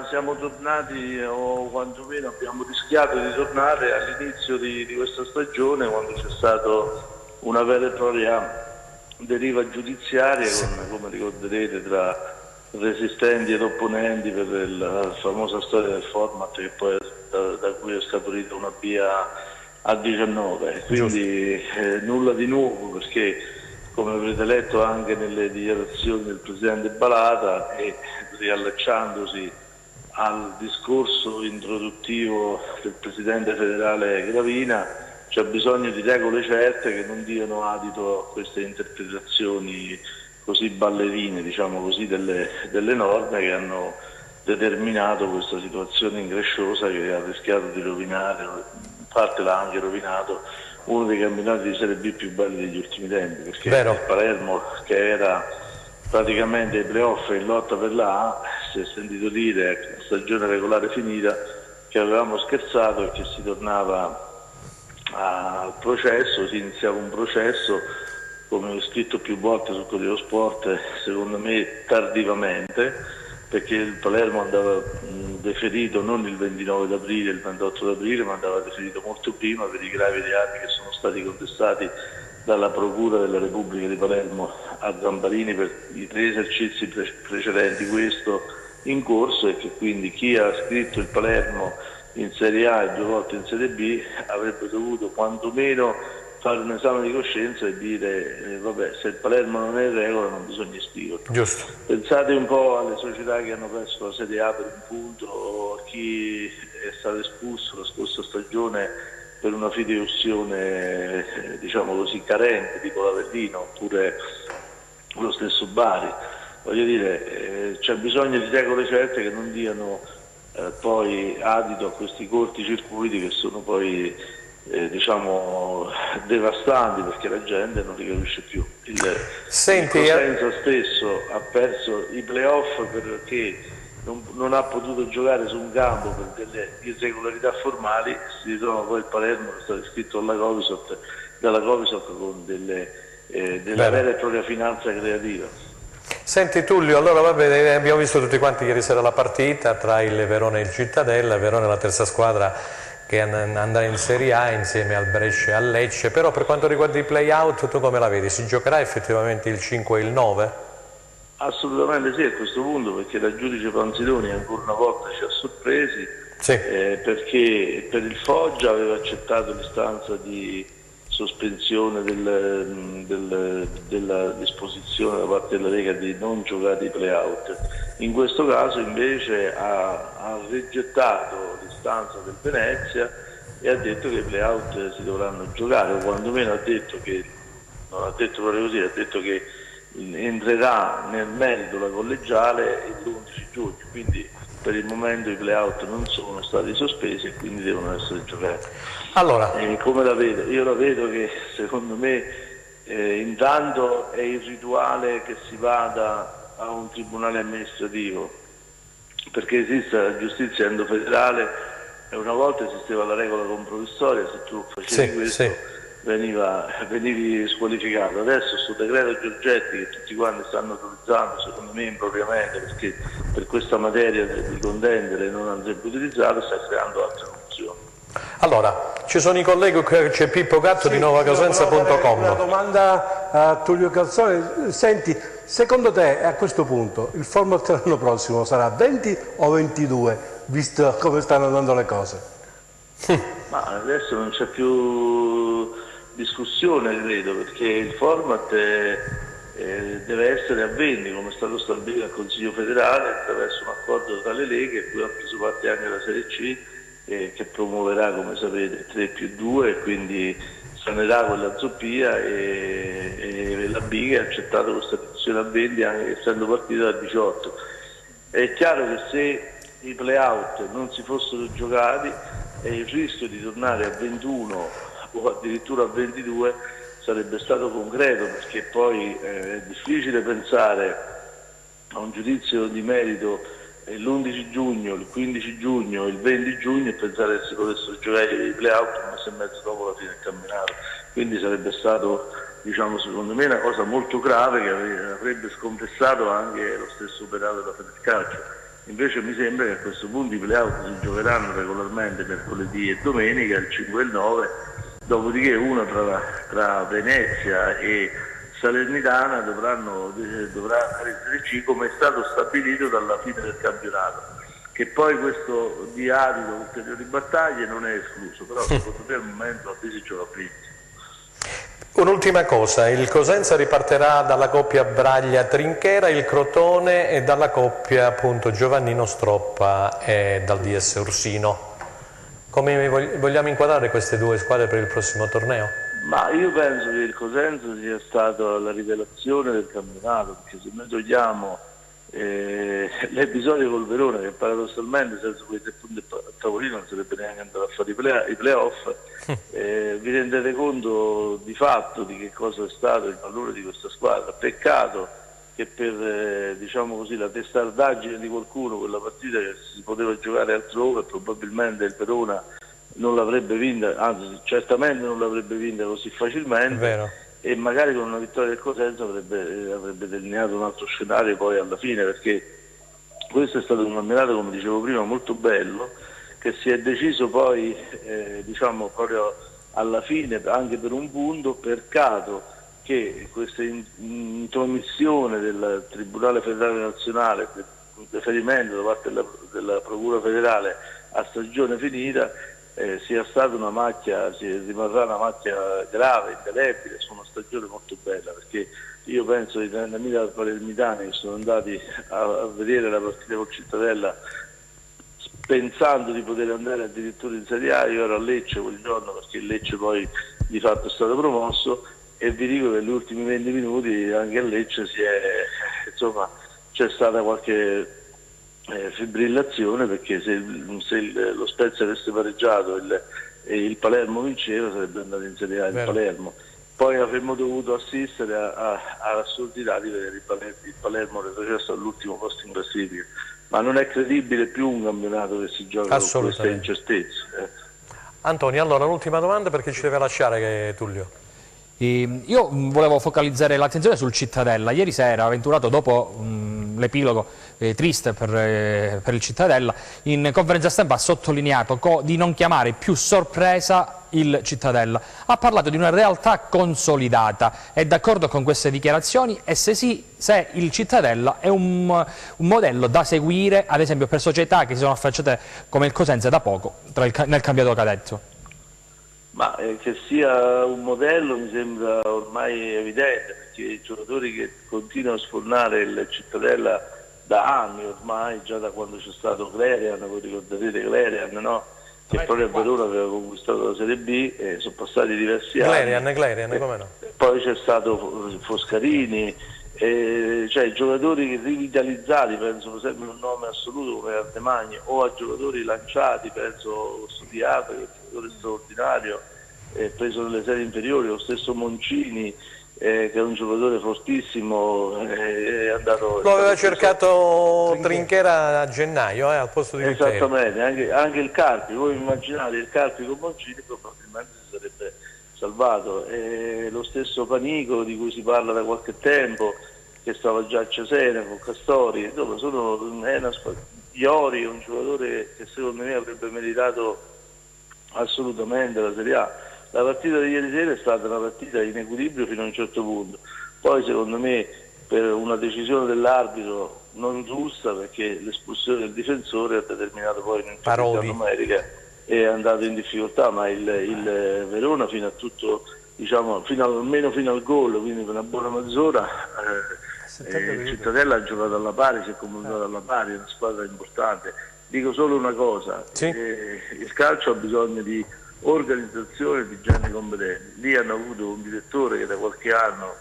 Speaker 7: Siamo tornati, o quantomeno abbiamo rischiato di tornare all'inizio di questa stagione, quando c'è stata una vera e propria deriva giudiziaria, come ricorderete, tra resistenti ed opponenti per la famosa storia del format che poi da cui è scaturita una via a 19. Quindi nulla di nuovo, perché come avrete letto anche nelle dichiarazioni del Presidente Balata e riallacciandosi al discorso introduttivo del Presidente federale Gravina, c'è bisogno di regole certe che non diano adito a queste interpretazioni così ballerine, diciamo così, delle norme che hanno determinato questa situazione incresciosa che ha rischiato di rovinare, in parte l'ha anche rovinato, uno dei campionati di Serie B più belli degli ultimi tempi, perché il Palermo, che era praticamente ai playoff in lotta per la A, si è sentito dire a stagione regolare finita che avevamo scherzato e che si tornava al processo, si iniziava un processo, come ho scritto più volte sul Corriere dello Sport, secondo me tardivamente, perché il Palermo andava deferito non il 29 d'aprile, il 28 d'aprile, ma andava deferito molto prima per i gravi reati che sono stati contestati dalla Procura della Repubblica di Palermo a Zambarini per i 3 esercizi precedenti, questo in corso, e che quindi chi ha scritto il Palermo in Serie A e 2 volte in Serie B avrebbe dovuto quantomeno fare un esame di coscienza e dire vabbè, se il Palermo non è in regola non bisogna iscriverlo.
Speaker 1: Giusto.
Speaker 7: Pensate un po' alle società che hanno perso la Serie A per un punto, o a chi è stato espulso la scorsa stagione per una fideiussione diciamo così carente, tipo l'Avellino, oppure lo stesso Bari. Voglio dire, c'è bisogno di regole certe che non diano poi adito a questi corticircuiti che sono poi diciamo devastanti, perché la gente non li capisce più. Il Cosenza stesso ha perso i playoff perché non ha potuto giocare su un campo per delle irregolarità formali, si ritrova poi il Palermo che è stato iscritto dalla Covisoc con della vera e propria finanza creativa.
Speaker 1: Senti Tullio, allora va bene, abbiamo visto tutti quanti ieri sera la partita tra il Verona e il Cittadella. Il Verona è la terza squadra che andrà in Serie A insieme al Brescia e al Lecce, però per quanto riguarda i play-out tu come la vedi? Si giocherà effettivamente il 5 e il 9?
Speaker 7: Assolutamente sì, a questo punto, perché la giudice Panzidoni ancora una volta ci ha sorpresi,
Speaker 1: sì.
Speaker 7: Perché per il Foggia aveva accettato l'istanza di sospensione della disposizione da parte della Lega di non giocare i play-out. In questo caso invece ha rigettato l'istanza del Venezia e ha detto che i play-out si dovranno giocare, o quantomeno ha detto che, non ha detto proprio così, ha detto che entrerà nel merito la collegiale l'11 giugno, quindi per il momento i play-out non sono stati sospesi e quindi devono essere giocati.
Speaker 1: Allora,
Speaker 7: come la vedo? Io la vedo che secondo me intanto è irrituale che si vada a un tribunale amministrativo, perché esiste la giustizia endofederale e una volta esisteva la regola compromissoria, se tu facevi questo venivi squalificato. Adesso sul decreto Giorgetti, che tutti quanti stanno utilizzando, secondo me impropriamente, perché per questa materia di contendere non andrebbe utilizzato, sta creando altre opzioni.
Speaker 1: Allora, ci sono i colleghi, c'è Pippo Gatto di nuovacosenza.com.
Speaker 2: Una domanda a Tullio Calzone. Senti, secondo te a questo punto il format l'anno prossimo sarà 20 o 22, visto come stanno andando le cose?
Speaker 7: Ma adesso non c'è più discussione, credo, perché il format deve essere a 20, come è stato stabilito dal Consiglio federale attraverso un accordo tra le leghe, cui ha preso parte anche la Serie C, che promuoverà, come sapete, 3+2, e quindi sanerà quella zoppia, e la BIG ha accettato questa riduzione a 20 anche essendo partita dal 18. È chiaro che se i play-out non si fossero giocati, il rischio di tornare a 21 o addirittura a 22 sarebbe stato concreto, perché poi è difficile pensare a un giudizio di merito l'11 giugno, il 15 giugno, il 20 giugno e pensare che si potessero giocare i play-out un mese e mezzo dopo la fine del campionato. Quindi sarebbe stato, diciamo, secondo me una cosa molto grave che avrebbe sconfessato anche lo stesso operato della Federcalcio. Invece mi sembra che a questo punto i play-out si giocheranno regolarmente mercoledì e domenica, il 5 e il 9, dopodiché uno tra Venezia e Salernitana dovrà andare in Serie C, come è stato stabilito dalla fine del campionato. Che poi questo dia adito a ulteriori battaglie non è escluso, però secondo me al momento si gioca prima.
Speaker 1: Un'ultima cosa, il Cosenza ripartirà dalla coppia Braglia-Trinchera, il Crotone e dalla coppia appunto Giovannino Stroppa e dal DS Ursino. Come vogliamo inquadrare queste due squadre per il prossimo torneo?
Speaker 7: Ma io penso che il Cosenza sia stata la rivelazione del campionato, perché se noi togliamo l'episodio col Verona, che paradossalmente senza quei 3 punti a tavolino non sarebbe neanche andato a fare i playoff, vi rendete conto di fatto di che cosa è stato il valore di questa squadra. Peccato che per diciamo così, la testardaggine di qualcuno quella partita che si poteva giocare altrove, probabilmente il Verona non l'avrebbe vinta, anzi certamente non l'avrebbe vinta così facilmente, e magari con una vittoria del Cosenza avrebbe delineato un altro scenario poi alla fine, perché questo è stato un campionato, come dicevo prima, molto bello, che si è deciso poi diciamo proprio alla fine anche per un punto. Peccato che questa intromissione del Tribunale Federale Nazionale, il deferimento da parte della Procura Federale a stagione finita, sia stata una macchia, rimarrà una macchia grave, indelebile su una stagione molto bella, perché io penso ai 30.000 palermitani che sono andati a vedere la partita col Cittadella pensando di poter andare addirittura in Serie A. Io ero a Lecce quel giorno, perché il Lecce poi di fatto è stato promosso, e vi dico che negli ultimi 20 minuti anche a Lecce c'è stata qualche fibrillazione, perché se lo Spezia avesse pareggiato e il Palermo vinceva, sarebbe andato in Serie A il Palermo. Poi avremmo dovuto assistere all'assurdità di vedere il Palermo retrocesso all'ultimo posto in classifica, ma non è credibile più un campionato che si gioca con queste incertezze.
Speaker 1: Antonio, allora l'ultima domanda, perché ci deve lasciare Tullio.
Speaker 3: Io volevo focalizzare l'attenzione sul Cittadella. Ieri sera, avventurato dopo l'epilogo triste per il Cittadella, in conferenza stampa ha sottolineato di non chiamare più sorpresa il Cittadella. Ha parlato di una realtà consolidata. È d'accordo con queste dichiarazioni? E se sì, se il Cittadella è un modello da seguire, ad esempio per società che si sono affacciate come il Cosenza da poco nel campionato cadetto?
Speaker 7: Ma che sia un modello mi sembra ormai evidente, perché i giocatori che continuano a sfornare il Cittadella da anni ormai, già da quando c'è stato Clerian, voi ricorderete Clerian, no? Che poi a Verona aveva conquistato la Serie B, e sono passati diversi anni.
Speaker 1: Clerian, come no?
Speaker 7: Poi c'è stato Foscarini, cioè i giocatori rivitalizzati, penso per esempio un nome assoluto come Ardemagni, o a giocatori lanciati, penso Studiato, che è un giocatore straordinario, preso nelle serie inferiori, lo stesso Moncini, che è un giocatore fortissimo, è andato...
Speaker 1: Lo aveva cercato Trinchera a gennaio, al posto di Vittorio.
Speaker 7: Esattamente, anche il Carpi, voi immaginate il Carpi con Moncini probabilmente si sarebbe salvato, lo stesso Panico di cui si parla da qualche tempo, che stava già a Cesena con Castori, insomma Iori è un giocatore che secondo me avrebbe meritato assolutamente la Serie A. La partita di ieri sera è stata una partita in equilibrio fino a un certo punto, poi secondo me per una decisione dell'arbitro non giusta, perché l'espulsione del difensore ha determinato poi un'inferiorità numerica e è andato in difficoltà, ma il Verona fino a tutto, diciamo, almeno fino al gol, quindi per una buona mezz'ora il Cittadella ha giocato alla pari, si è comunicato alla pari, è una squadra importante. Dico solo una cosa, il calcio ha bisogno di organizzazione e di gente competenti. Lì hanno avuto un direttore che da qualche anno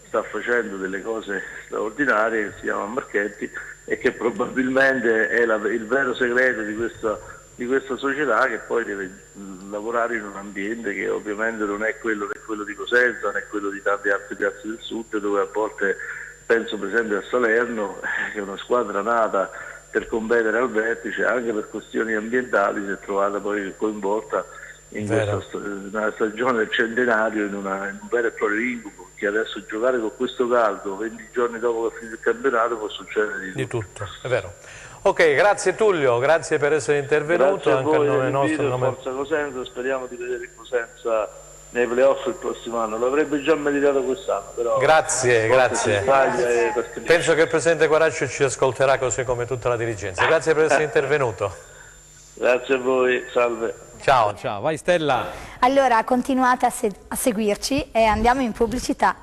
Speaker 7: sta facendo delle cose straordinarie, che si chiama Marchetti, e che probabilmente è il vero segreto di questa società, che poi deve lavorare in un ambiente che ovviamente non è quello di Cosenza, né quello di tante altre piazze del sud, dove a volte, penso per esempio a Salerno, che è una squadra nata per competere al vertice, anche per questioni ambientali, si è trovata poi coinvolta in questa stagione del centenario in un vero e proprio incubo, che adesso giocare con questo caldo 20 giorni dopo che ha finito il campionato può succedere di tutto.
Speaker 1: È vero. Ok, grazie Tullio, grazie per essere intervenuto.
Speaker 7: Grazie a
Speaker 1: anche
Speaker 7: voi,
Speaker 1: a nome nostro.
Speaker 7: Forza Cosenza, speriamo di vedere il Cosenza nei playoff il prossimo anno, l'avrebbe già meritato quest'anno, però
Speaker 1: grazie. Penso che il Presidente Quaraccio ci ascolterà, così come tutta la dirigenza. Grazie per essere intervenuto.
Speaker 7: Grazie a voi, salve.
Speaker 1: Ciao, vai Stella.
Speaker 4: Allora continuate a seguirci e andiamo in pubblicità.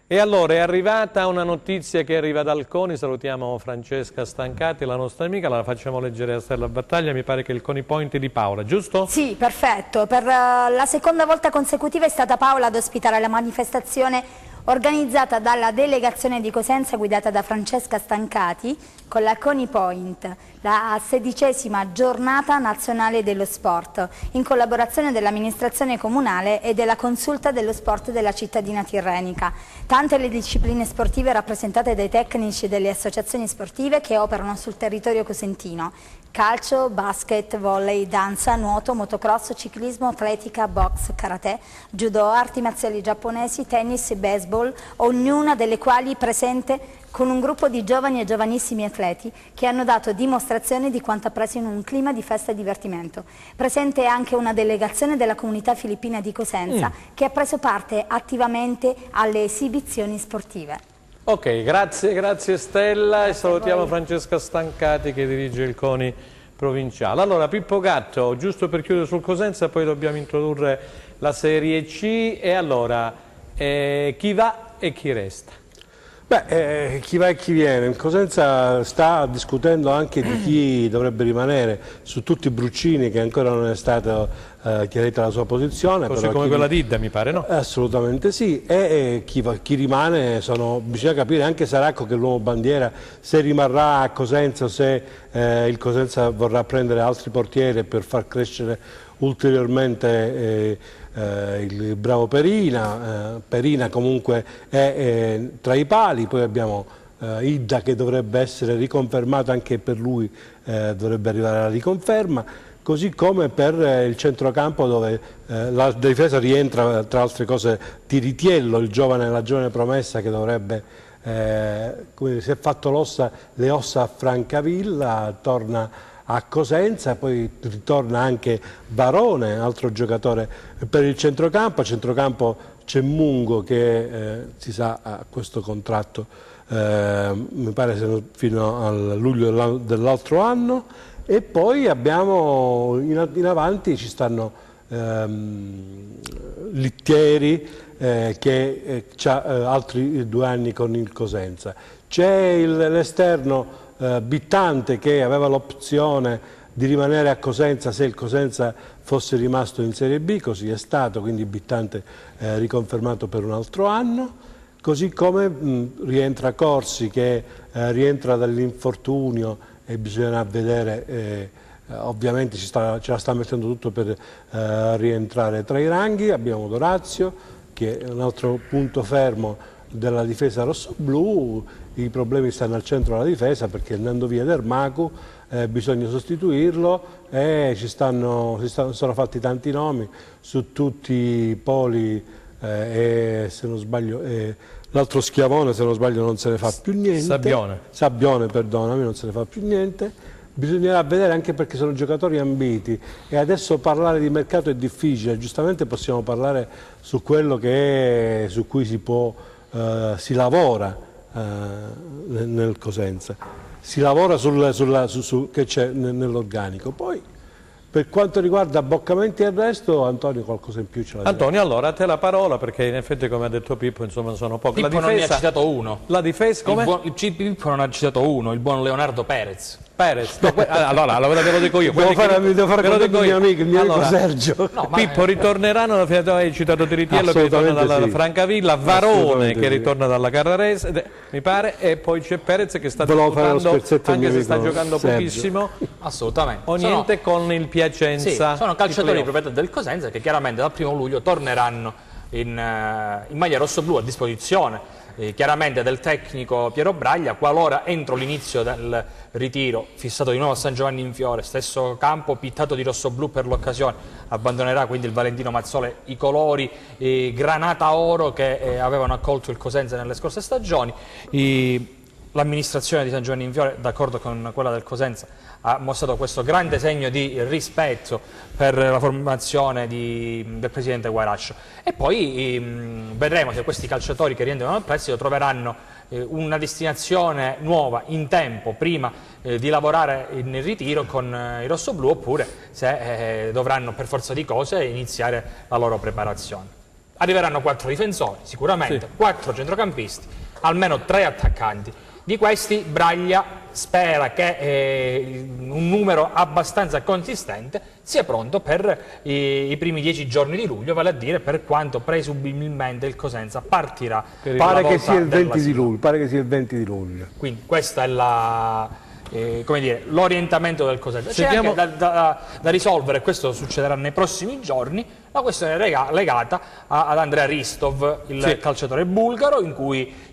Speaker 1: E allora è arrivata una notizia che arriva dal CONI, salutiamo Francesca Stancati, la nostra amica, la facciamo leggere a Stella Battaglia, mi pare che il CONI Point di Paola, giusto?
Speaker 4: Sì, perfetto, per la seconda volta consecutiva è stata Paola ad ospitare la manifestazione organizzata dalla delegazione di Cosenza guidata da Francesca Stancati con la CONI Point, la 16ª giornata nazionale dello sport, in collaborazione dell'amministrazione comunale e della consulta dello sport della cittadina tirrenica. Tante le discipline sportive rappresentate dai tecnici delle associazioni sportive che operano sul territorio cosentino: calcio, basket, volley, danza, nuoto, motocross, ciclismo, atletica, box, karate, judo, arti marziali giapponesi, tennis e baseball, ognuna delle quali presente con un gruppo di giovani e giovanissimi atleti che hanno dato dimostrazione di quanto apprezzino un clima di festa e divertimento. Presente è anche una delegazione della comunità filippina di Cosenza che ha preso parte attivamente alle esibizioni sportive.
Speaker 1: Ok, grazie Stella, e salutiamo Francesca Stancati che dirige il CONI provinciale. Allora Pippo Gatto, giusto per chiudere sul Cosenza, poi dobbiamo introdurre la Serie C, e allora chi va e chi resta?
Speaker 2: Beh, chi va e chi viene. Il Cosenza sta discutendo anche di chi dovrebbe rimanere, su tutti i Bruccini, che ancora non è stata chiarita la sua posizione.
Speaker 1: Così
Speaker 2: però
Speaker 1: come quella di Idda, mi pare, no?
Speaker 2: Assolutamente sì, e chi rimane, bisogna capire anche Saracco, che è l'uomo bandiera, se rimarrà a Cosenza o se il Cosenza vorrà prendere altri portieri per far crescere ulteriormente il bravo Perina. Perina comunque è tra i pali, poi abbiamo Idda che dovrebbe essere riconfermato, anche per lui dovrebbe arrivare alla riconferma, così come per il centrocampo, dove la difesa rientra, tra altre cose, Tiritiello, la giovane promessa che dovrebbe, si è fatto le ossa a Francavilla, torna a Cosenza, poi ritorna anche Barone, altro giocatore per il centrocampo. A centrocampo c'è Mungo che si sa ha questo contratto, mi pare fino al luglio dell'altro anno, e poi abbiamo in avanti ci stanno Littieri che ha altri 2 anni con il Cosenza. C'è l'esterno Bittante che aveva l'opzione di rimanere a Cosenza se il Cosenza fosse rimasto in Serie B, così è stato, quindi Bittante riconfermato per un altro anno, così come rientra Corsi che rientra dall'infortunio e bisognerà vedere, ovviamente ce la sta mettendo tutto per rientrare tra i ranghi. Abbiamo Dorazio che è un altro punto fermo della difesa rossoblù. I problemi stanno al centro della difesa perché andando via Dermacu bisogna sostituirlo, e sono fatti tanti nomi su tutti i poli, e se non sbaglio l'altro Schiavone, se non sbaglio, non se ne fa più niente. Sabbione, perdonami, non se ne fa più niente. Bisognerà vedere, anche perché sono giocatori ambiti, e adesso parlare di mercato è difficile. Giustamente possiamo parlare su quello su cui si lavora nel Cosenza, si lavora che c'è nell'organico. Poi per quanto riguarda Boccamenti e il resto, Antonio qualcosa in più ce l'ha.
Speaker 1: Antonio, allora a te la parola, perché in effetti, come ha detto Pippo, insomma sono pochi.
Speaker 3: Pippo non ne ha citato uno.
Speaker 1: La difesa come?
Speaker 3: Pippo non ha citato uno, il buon Leonardo Perez.
Speaker 1: No, allora ve lo dico io.
Speaker 2: Devo fare il mio amico Sergio.
Speaker 1: No, Pippo ritorneranno alla fine. Hai citato Tiritiello che ritorna dalla Francavilla, Varone che ritorna dalla Carrarese, mi pare, e poi c'è Perez che sta disputando, anche se sta giocando pochissimo.
Speaker 3: Assolutamente.
Speaker 1: O niente con il Piacenza.
Speaker 3: Sì, sono calciatori proprietà del Cosenza che chiaramente dal 1° luglio torneranno in maglia rossoblù a disposizione. Chiaramente del tecnico Piero Braglia, qualora entro l'inizio del ritiro fissato di nuovo a San Giovanni in Fiore, stesso campo pittato di rossoblù per l'occasione, abbandonerà quindi il Valentino Mazzole i colori granata oro che avevano accolto il Cosenza nelle scorse stagioni. L'amministrazione di San Giovanni in Fiore, d'accordo con quella del Cosenza, ha mostrato questo grande segno di rispetto per la formazione del presidente Guarascio, e poi vedremo se questi calciatori che rientrano al prestito troveranno una destinazione nuova in tempo prima di lavorare in ritiro con i rossoblù, oppure se dovranno per forza di cose iniziare la loro preparazione. Arriveranno 4 difensori sicuramente, 4 centrocampisti, almeno 3 attaccanti. Di questi Braglia spera che un numero abbastanza consistente sia pronto per i primi 10 giorni di luglio, vale a dire per quanto presumibilmente il Cosenza partirà.
Speaker 2: Pare che sia il 20 di luglio.
Speaker 3: Quindi questa è l'orientamento del Cosenza. C'è anche da risolvere, questo succederà nei prossimi giorni, la questione legata ad Andrea Ristov, il calciatore bulgaro, in cui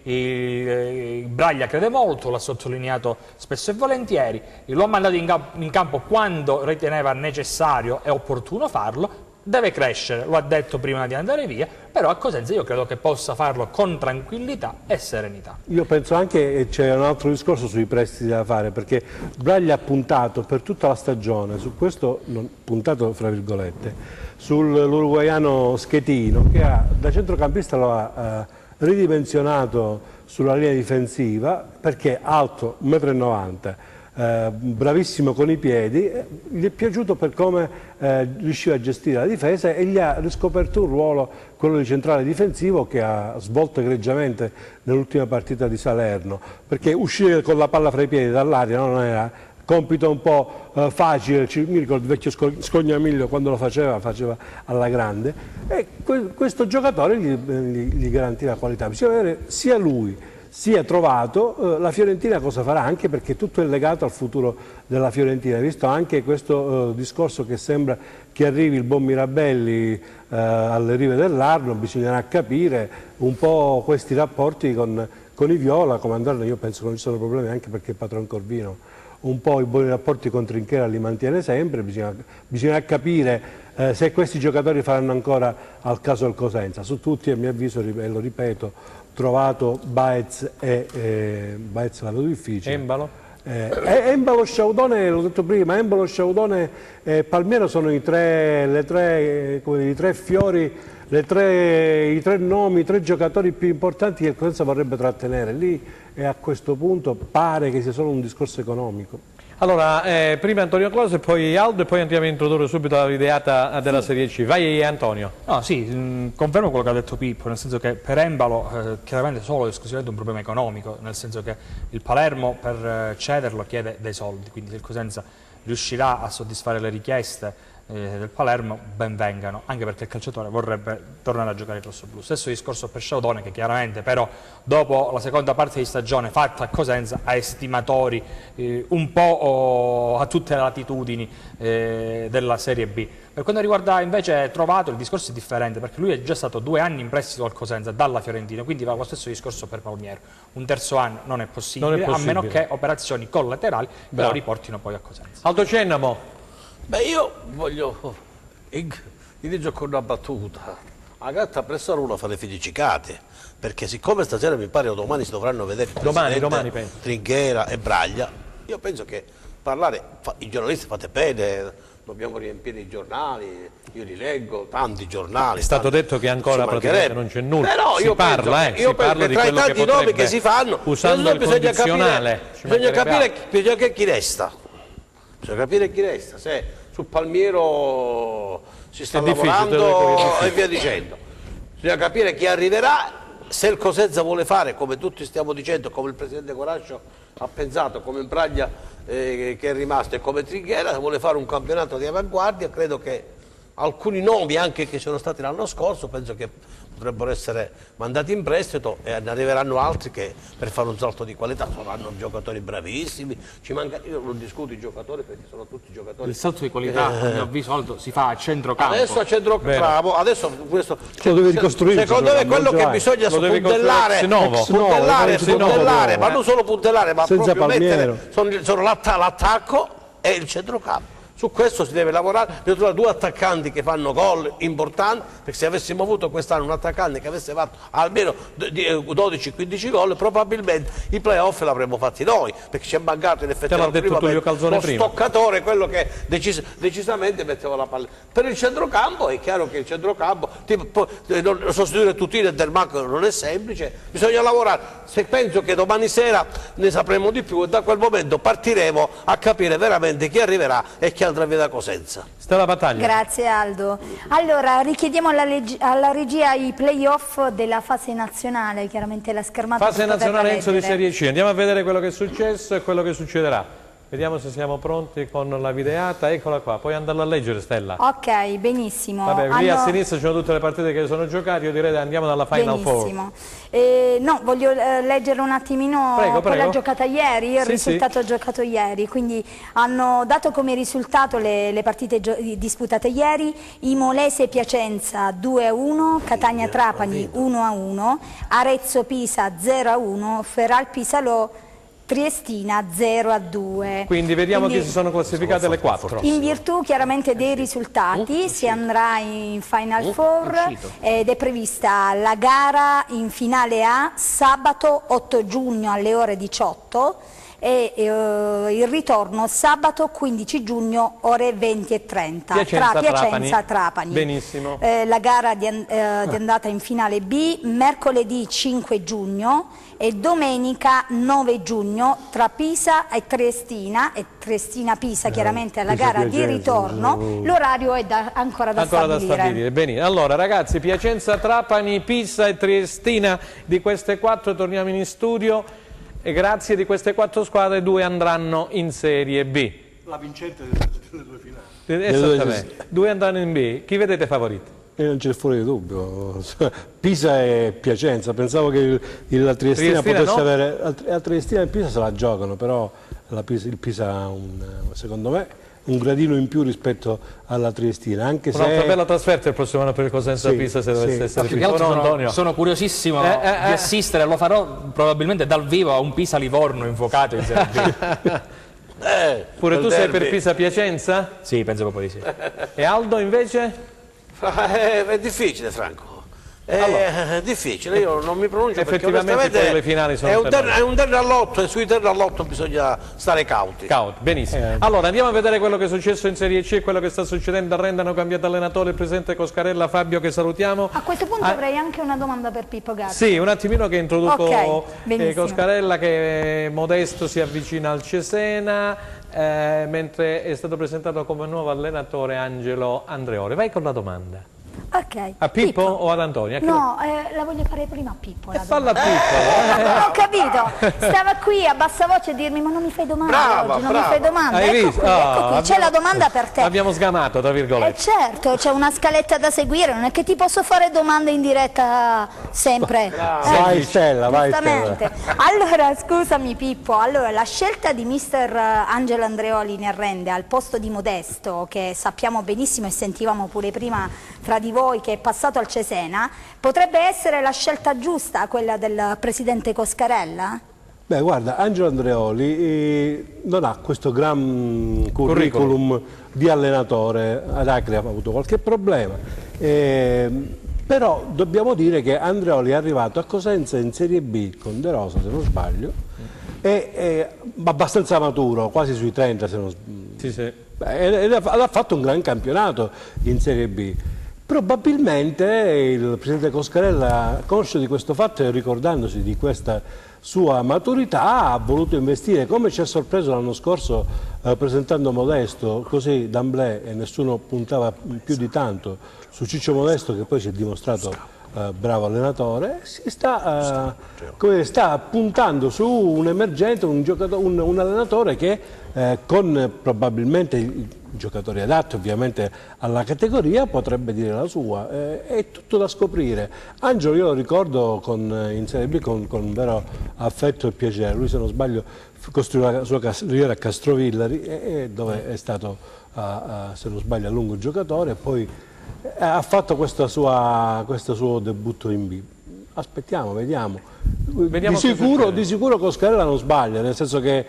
Speaker 3: Braglia crede molto, l'ha sottolineato spesso e volentieri, lo ha mandato in campo quando riteneva necessario e opportuno farlo. Deve crescere, lo ha detto prima di andare via, però a Cosenza io credo che possa farlo con tranquillità e serenità.
Speaker 2: Io penso anche che c'è un altro discorso sui prestiti da fare, perché Braglia ha puntato per tutta la stagione su questo, puntato fra virgolette, sull'uruguaiano Schetino, che da centrocampista lo ha ridimensionato sulla linea difensiva, perché alto 1,90 m, bravissimo con i piedi, gli è piaciuto per come riusciva a gestire la difesa e gli ha riscoperto un ruolo, quello di centrale difensivo, che ha svolto egregiamente nell'ultima partita di Salerno, perché uscire con la palla fra i piedi dall'aria non era compito un po' facile. Mi ricordo il vecchio Scognamiglio quando lo faceva alla grande, e questo giocatore gli garantì la qualità. Bisogna vedere sia lui sia trovato la Fiorentina cosa farà, anche perché tutto è legato al futuro della Fiorentina, visto anche questo discorso che sembra che arrivi il buon Mirabelli alle rive dell'Arno. Bisognerà capire un po' questi rapporti con i Viola, come andranno. Io penso che non ci sono problemi, anche perché il patron Corvino un po' i buoni rapporti con Trinchera li mantiene sempre. Bisogna capire se questi giocatori faranno ancora al caso del Cosenza. Su tutti, a mio avviso, e lo ripeto, trovato Baez Baez la vedo difficile.
Speaker 1: Embalo?
Speaker 2: Embalo, Sciaudone, l'ho detto prima, Embalo, Sciaudone e Palmiero sono i tre fiori, i tre nomi, i tre giocatori più importanti che il Cosenza vorrebbe trattenere lì, e a questo punto pare che sia solo un discorso economico.
Speaker 1: Allora, prima Antonio Clauso e poi Aldo, e poi andiamo a introdurre subito la videata della Serie C. Vai Antonio.
Speaker 3: No, sì, confermo quello che ha detto Pippo, nel senso che per Embalo chiaramente solo ed esclusivamente un problema economico, nel senso che il Palermo per cederlo chiede dei soldi, quindi se il Cosenza riuscirà a soddisfare le richieste del Palermo, ben vengano, anche perché il calciatore vorrebbe tornare a giocare il rossoblu. Stesso discorso per Sciaudone, che chiaramente però dopo la seconda parte di stagione fatta a Cosenza ha estimatori un po' a tutte le latitudini della Serie B. Per quanto riguarda invece Trovato, il discorso è differente, perché lui è già stato 2 anni in prestito al Cosenza dalla Fiorentina, quindi va lo stesso discorso per Palmiero. Un terzo anno non è possibile, a meno che operazioni collaterali lo riportino poi a Cosenza.
Speaker 1: Aldo Cennamo.
Speaker 5: Beh, io voglio inizio con una battuta. A gatta presso uno fa le felicicate, perché siccome stasera mi pare o domani si dovranno vedere
Speaker 1: domani penso.
Speaker 5: Trinchera e Braglia, io penso che parlare, i giornalisti fate bene, dobbiamo riempire i giornali, io li leggo, tanti giornali.
Speaker 1: È stato detto che ancora praticamente non c'è nulla.
Speaker 5: Però
Speaker 1: si parla di
Speaker 5: tra i tanti nomi che si fanno,
Speaker 1: usando il condizionale.
Speaker 5: Bisogna capire chi resta. Bisogna capire chi resta, se sul Palmiero si sta lavorando e via dicendo. Bisogna capire chi arriverà, se il Cosenza vuole fare, come tutti stiamo dicendo, come il Presidente Coraccio ha pensato, come Braglia che è rimasto e come Trinchera, se vuole fare un campionato di avanguardia. Credo che alcuni nomi anche che sono stati l'anno scorso, penso che potrebbero essere mandati in prestito, e ne arriveranno altri che per fare un salto di qualità saranno giocatori bravissimi. Io non discuto i giocatori, perché sono tutti giocatori.
Speaker 3: Il salto di qualità, a mio avviso, Aldo, si fa a centrocampo.
Speaker 5: Adesso a centrocampo, adesso questo
Speaker 2: lo devi ricostruire.
Speaker 5: Secondo me quello che bisogna puntellare, ma non solo puntellare, ma
Speaker 2: senza
Speaker 5: proprio
Speaker 2: Palmiero.
Speaker 5: mettere sono l'attacco e il centrocampo. Su questo si deve lavorare. Devo trovare 2 attaccanti che fanno gol importanti, perché se avessimo avuto quest'anno un attaccante che avesse fatto almeno 12-15 gol, probabilmente i playoff l'avremmo fatti noi, perché ci è mancato in effetti lo stoccatore, quello che decisamente metteva la palla. Per il centrocampo è chiaro che il centrocampo, sostituire Tutino e Del Macco non è semplice, bisogna lavorare. Penso che domani sera ne sapremo di più, e da quel momento partiremo a capire veramente chi arriverà e chi andrà via da Cosenza.
Speaker 1: Stella Battaglia.
Speaker 4: Grazie Aldo. Allora richiediamo alla regia i playoff della fase nazionale, chiaramente la schermata.
Speaker 1: Fase nazionale Enzo di Serie C. Andiamo a vedere quello che è successo e quello che succederà. Vediamo se siamo pronti con la videata, eccola qua, puoi andarla a leggere Stella.
Speaker 4: Ok, benissimo.
Speaker 1: Vabbè, lì a sinistra ci sono tutte le partite che sono giocate, io direi andiamo dalla Final Four.
Speaker 4: No, voglio leggere un attimino quella giocata ieri, il risultato giocato ieri, quindi hanno dato come risultato le partite disputate ieri: Imolese Piacenza 2-1, Catania Trapani 1-1, Arezzo Pisa 0-1, Feral Pisalò Triestina 0-2.
Speaker 1: Quindi vediamo chi si sono classificate le 4.
Speaker 4: In virtù chiaramente dei risultati si andrà in Final Four ed è prevista la gara in finale A sabato 8 giugno alle ore 18. e il ritorno sabato 15 giugno ore 20:30 tra Piacenza e Trapani.
Speaker 1: Benissimo.
Speaker 4: La gara di andata in finale B mercoledì 5 giugno e domenica 9 giugno tra Pisa e Triestina-Pisa chiaramente alla gara di ritorno. L'orario è ancora da stabilire.
Speaker 1: Bene. Allora ragazzi, Piacenza, Trapani, Pisa e Triestina, di queste 4 torniamo in studio e grazie di queste 4 squadre 2 andranno in Serie B.
Speaker 2: La vincente delle 2 finali.
Speaker 1: Esattamente. 2 andranno in B. Chi vedete favoriti?
Speaker 2: Non c'è fuori di dubbio. Pisa e Piacenza. Pensavo che la Triestina potesse avere. La Triestina e il Pisa se la giocano, però il Pisa ha secondo me un gradino in più rispetto alla Triestina. Anche se
Speaker 1: Un'altra bella trasferta il prossimo anno per il Cosenza Pisa, se dovesse essere più.
Speaker 3: Sono curiosissimo di assistere, lo farò probabilmente dal vivo a un Pisa Livorno invocato in Serie B.
Speaker 1: Pure tu sei per Pisa Piacenza?
Speaker 3: Sì, penso proprio di sì.
Speaker 1: E Aldo invece?
Speaker 5: È difficile, Franco. È difficile, io non mi pronuncio perché
Speaker 1: onestamente le finali sono
Speaker 5: è un terno all'otto e sui terni all'otto bisogna stare cauti.
Speaker 1: Benissimo. Allora andiamo a vedere quello che è successo in Serie C e quello che sta succedendo a Rende. Hanno cambiato allenatore, il presidente Coscarella, Fabio, che salutiamo.
Speaker 4: A questo punto avrei anche una domanda per Pippo Gatti.
Speaker 1: Sì, un attimino che introduco
Speaker 4: Coscarella,
Speaker 1: che Modesto si avvicina al Cesena, mentre è stato presentato come nuovo allenatore Angelo Andreoli. Vai con la domanda.
Speaker 4: Ok.
Speaker 1: A Pippo o ad Antonio?
Speaker 4: No, la voglio fare prima a Pippo.
Speaker 1: Falla a Pippo.
Speaker 4: Ho capito. Stava qui a bassa voce a dirmi: ma non mi fai domanda oggi, non mi fai domanda.
Speaker 1: Hai
Speaker 4: Ecco
Speaker 1: visto?
Speaker 4: qui, c'è la domanda per te.
Speaker 1: Abbiamo sgamato, tra virgolette.
Speaker 4: Certo, c'è una scaletta da seguire, non è che ti posso fare domande in diretta sempre.
Speaker 2: Vai Stella, vai Stella.
Speaker 4: Allora, scusami Pippo, allora la scelta di mister Angelo Andreoli ne Rende al posto di Modesto, che sappiamo benissimo e sentivamo pure prima tra di voi che è passato al Cesena, potrebbe essere la scelta giusta, quella del presidente Coscarella?
Speaker 2: Beh, guarda, Angelo Andreoli non ha questo gran curriculum di allenatore. Ad Acre ha avuto qualche problema, però dobbiamo dire che Andreoli è arrivato a Cosenza in Serie B con De Rosa, se non sbaglio, è abbastanza maturo, quasi sui 30 se non sbaglio. Ed ha fatto un gran campionato in Serie B. Probabilmente il presidente Coscarella, conscio di questo fatto e ricordandosi di questa sua maturità, ha voluto investire, come ci ha sorpreso l'anno scorso presentando Modesto, così d'amblè, e nessuno puntava più di tanto su Ciccio Modesto, che poi si è dimostrato bravo allenatore. Sta puntando su un emergente, un allenatore che con probabilmente giocatori adatti ovviamente alla categoria potrebbe dire la sua. È tutto da scoprire. Angelo io lo ricordo in Serie B con vero affetto e piacere. Lui, se non sbaglio, costruì la sua carriera a Castrovillari, dove è stato se non sbaglio a lungo giocatore, e poi ha fatto questo suo debutto in B. Aspettiamo, vediamo. Di sicuro Coscarella non sbaglia, nel senso che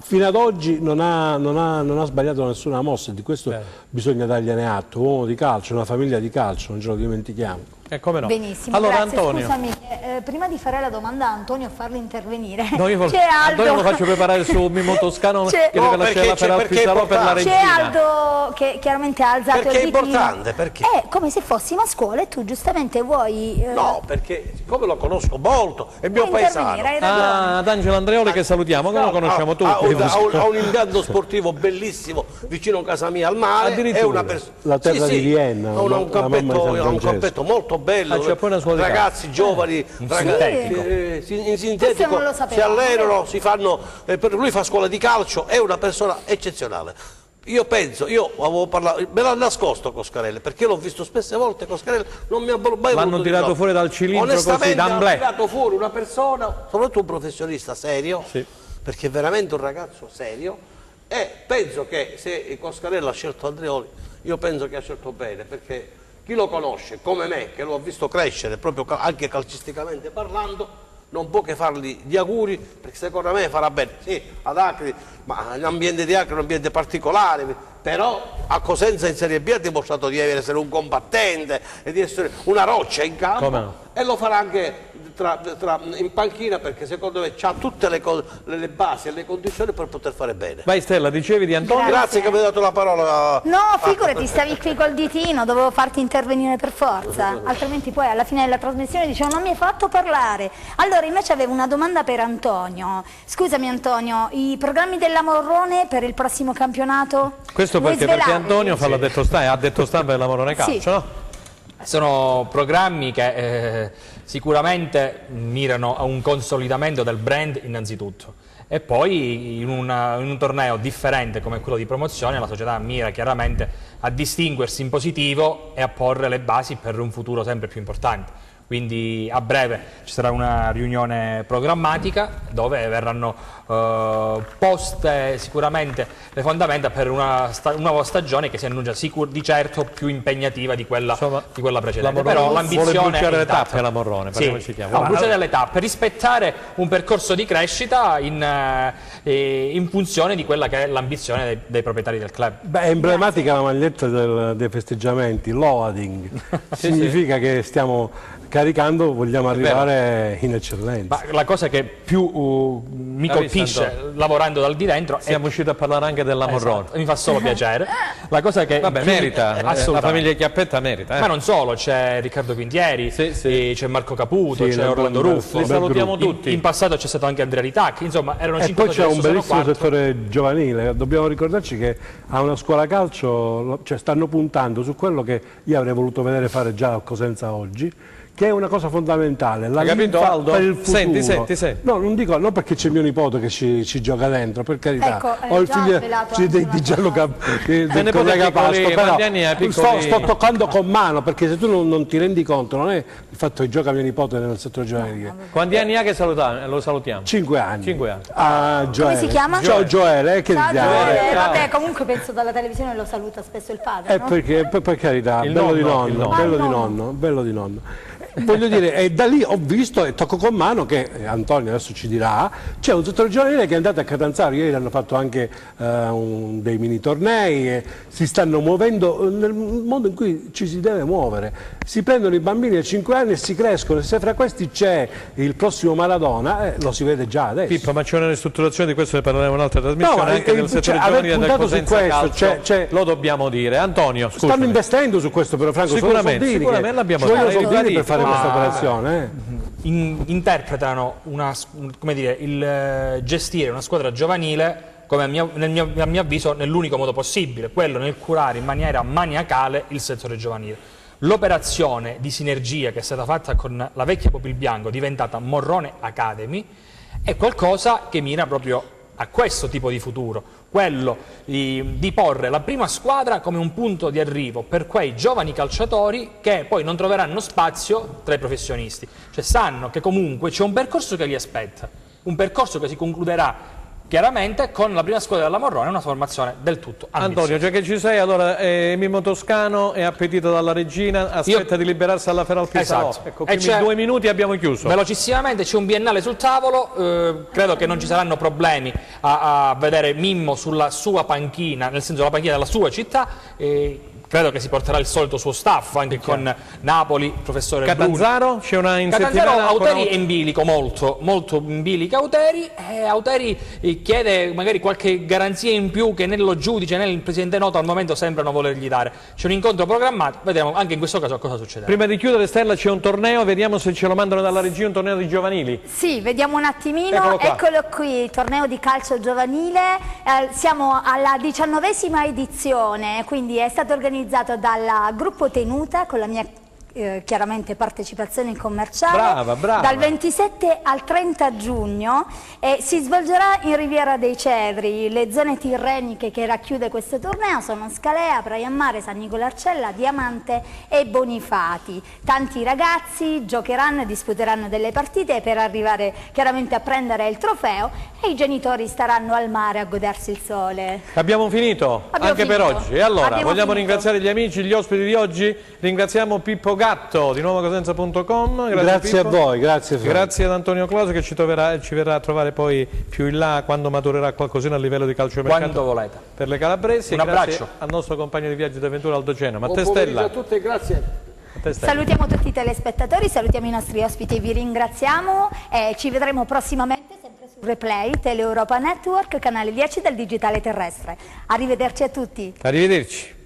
Speaker 2: fino ad oggi non ha sbagliato nessuna mossa, e di questo bisogna dargliene atto. Uomo di calcio, una famiglia di calcio, non ce lo dimentichiamo.
Speaker 1: Come no.
Speaker 4: Benissimo,
Speaker 1: allora,
Speaker 4: grazie.
Speaker 1: Antonio.
Speaker 4: Scusami, prima di fare la domanda a Antonio, farlo intervenire.
Speaker 1: No, io Antonio lo faccio preparare su Mimo Toscano, che deve lasciare per Alpisarò per la regina.
Speaker 4: C'è Aldo che chiaramente ha alzato il ditino.
Speaker 5: Perché è importante? Perché?
Speaker 4: Come se fossimo a scuola e tu giustamente vuoi...
Speaker 5: No, perché siccome lo conosco molto, è mio paesano.
Speaker 1: Ad Angelo Andreoli che salutiamo, che lo conosciamo tutti.
Speaker 5: Ha un impianto sportivo bellissimo vicino a casa mia al mare. È una
Speaker 2: la terra di Vienna.
Speaker 5: Ha un campetto molto bello, ragazzi giovani, in sintetico si allenano, per lui fa scuola di calcio, è una persona eccezionale. Io avevo parlato, me l'ha nascosto Coscarella, perché l'ho visto spesse volte. Coscarella non mi ha mai voluto.
Speaker 1: L'hanno tirato fuori dal cilindro così d'amblè.
Speaker 5: Hanno tirato fuori una persona, soprattutto un professionista serio, perché è veramente un ragazzo serio, e penso che se Coscarella ha scelto Andreoli, io penso che ha scelto bene, perché chi lo conosce come me, che l'ho visto crescere proprio anche calcisticamente parlando, non può che fargli gli auguri, perché secondo me farà bene. Sì, ad Acri, ma l'ambiente di Acri è un ambiente particolare, però a Cosenza in Serie B ha dimostrato di essere un combattente e di essere una roccia in campo, e lo farà anche in panchina, perché secondo me ha tutte le basi e le condizioni per poter fare bene.
Speaker 1: Vai Stella, dicevi di Antonio?
Speaker 5: Grazie che mi hai dato la parola.
Speaker 4: No, figurati, stavi qui col ditino, dovevo farti intervenire per forza, altrimenti poi alla fine della trasmissione dicevo non mi hai fatto parlare. Allora invece avevo una domanda per Antonio. Scusami Antonio, i programmi della Morrone per il prossimo campionato?
Speaker 1: Questo perché Antonio fa l'addetto stampa, ha detto stampa della Morrone Calcio,
Speaker 4: Sì.
Speaker 1: no?
Speaker 3: Sono programmi che sicuramente mirano a un consolidamento del brand innanzitutto, e poi in un torneo differente come quello di promozione la società mira chiaramente a distinguersi in positivo e a porre le basi per un futuro sempre più importante. Quindi a breve ci sarà una riunione programmatica dove verranno poste sicuramente le fondamenta per una nuova stagione che si annuncia di certo più impegnativa di quella precedente. Però l'ambizione
Speaker 1: vuole bruciare
Speaker 3: è
Speaker 1: le
Speaker 3: intatta.
Speaker 1: tappe la Morrone,
Speaker 3: Sì, bruciare le tappe, rispettare un percorso di crescita in funzione di quella che è l'ambizione dei proprietari del club.
Speaker 2: Beh, è emblematica la maglietta dei festeggiamenti, loading, significa che stiamo caricando, vogliamo arrivare in eccellenza.
Speaker 3: Ma la cosa che più mi colpisce lavorando dal di dentro
Speaker 1: siamo usciti a parlare anche della Morrone.
Speaker 3: Esatto, mi fa solo piacere. La cosa che
Speaker 1: merita, la famiglia Chiappetta merita.
Speaker 3: Ma non solo, c'è Riccardo Quintieri, c'è Marco Caputo, c'è Orlando Ruffo.
Speaker 1: Li salutiamo tutti.
Speaker 3: In passato c'è stato anche Andrea Ritacchi, insomma erano 5
Speaker 2: poi c'è un bellissimo settore giovanile. Dobbiamo ricordarci che a una scuola calcio stanno puntando su quello che io avrei voluto vedere fare già a Cosenza oggi, che è una cosa fondamentale.
Speaker 1: Hai capito Aldo?
Speaker 2: Per il futuro.
Speaker 1: Senti.
Speaker 2: No, non dico, non perché c'è mio nipote che ci gioca dentro, per carità.
Speaker 4: Ecco,
Speaker 2: ho il figlio di Gianluca, del collega Pasco, però sto toccando con mano, perché se tu non ti rendi conto, non è il fatto che gioca mio nipote nel settore giovanile.
Speaker 1: Quanti anni ha che lo salutiamo?
Speaker 2: 5 anni.
Speaker 1: 5 anni.
Speaker 2: Ah,
Speaker 4: Come si chiama?
Speaker 2: Ciao Gioele, che
Speaker 4: Ciao
Speaker 2: diciamo?
Speaker 4: Gioele, vabbè, comunque penso dalla televisione lo saluta spesso il padre, no?
Speaker 2: Perché, per carità, bello di nonno. Voglio dire, e da lì ho visto e tocco con mano che Antonio adesso ci dirà, c'è un settore giovanile che è andato a Catanzaro, ieri hanno fatto anche dei mini tornei, e si stanno muovendo nel modo in cui ci si deve muovere. Si prendono i bambini a 5 anni e si crescono, e se fra questi c'è il prossimo Maradona, lo si vede già adesso.
Speaker 1: Pippo, ma c'è una ristrutturazione, di questo ne parleremo in un'altra trasmissione, anche del settore giovanile del Cosenza Calcio, lo dobbiamo dire. Antonio, scusami.
Speaker 2: Stanno investendo su questo, però Franco,
Speaker 1: sicuramente l'abbiamo
Speaker 2: soldini per fare questa operazione.
Speaker 3: Interpretano il gestire una squadra giovanile come a mio avviso nell'unico modo possibile, quello nel curare in maniera maniacale il settore giovanile. L'operazione di sinergia che è stata fatta con la vecchia Popilbianco, diventata Morrone Academy, è qualcosa che mira proprio a questo tipo di futuro, quello di porre la prima squadra come un punto di arrivo per quei giovani calciatori che poi non troveranno spazio tra i professionisti, cioè sanno che comunque c'è un percorso che li aspetta, un percorso che si concluderà chiaramente con la prima squadra della Morrone, una formazione del tutto ambiziosa.
Speaker 1: Antonio, già che ci sei, allora Mimmo Toscano è appetito dalla regina, aspetta di liberarsi alla Feralpisalò.
Speaker 3: Esatto.
Speaker 1: Ecco, quindi 2 minuti abbiamo chiuso.
Speaker 3: Velocissimamente c'è un biennale sul tavolo, credo che non ci saranno problemi a vedere Mimmo sulla sua panchina, nel senso la panchina della sua città. Credo che si porterà il solito suo staff anche con Napoli, professore
Speaker 1: Catanzaro, c'è una
Speaker 3: Catanzaro Auteri è in bilico, molto in bilico Auteri, e Auteri chiede magari qualche garanzia in più che né lo giudice né il presidente Noto al momento sembrano volergli dare. C'è un incontro programmato, vediamo anche in questo caso cosa succederà.
Speaker 1: Prima di chiudere Stella c'è un torneo, vediamo se ce lo mandano dalla regia, un torneo di giovanili.
Speaker 4: Sì, vediamo un attimino, eccolo qui, torneo di calcio giovanile, siamo alla 19ª edizione, quindi è stato organizzato dal gruppo Tenuta con la mia chiaramente partecipazione commerciale.
Speaker 1: Brava.
Speaker 4: Dal 27 al 30 giugno si svolgerà in Riviera dei Cedri. Le zone tirreniche che racchiude questo torneo sono Scalea, Praia Mare, San Nicolarcella, Diamante e Bonifati. Tanti ragazzi giocheranno e disputeranno delle partite per arrivare chiaramente a prendere il trofeo, e i genitori staranno al mare a godersi il sole.
Speaker 1: Abbiamo finito? Anche per oggi. E allora, vogliamo ringraziare gli amici, gli ospiti di oggi. Ringraziamo Pippo Gatto di nuovacosenza.com.
Speaker 2: Grazie a voi, grazie.
Speaker 1: Grazie ad Antonio Clauso che ci verrà a trovare poi più in là quando maturerà qualcosina a livello di calciomercato.
Speaker 3: Quando volete.
Speaker 1: Per le calabresi.
Speaker 3: Un abbraccio.
Speaker 1: Grazie al nostro compagno di viaggio di avventura Aldo Genova. A te
Speaker 5: Buon pomeriggio
Speaker 1: Stella.
Speaker 5: a tutti e grazie.
Speaker 1: Niente,
Speaker 4: salutiamo tutti i telespettatori, salutiamo i nostri ospiti e vi ringraziamo e ci vedremo prossimamente sempre su Replay, Tele Europa Network, canale 10 del digitale terrestre. Arrivederci a tutti.
Speaker 1: Arrivederci.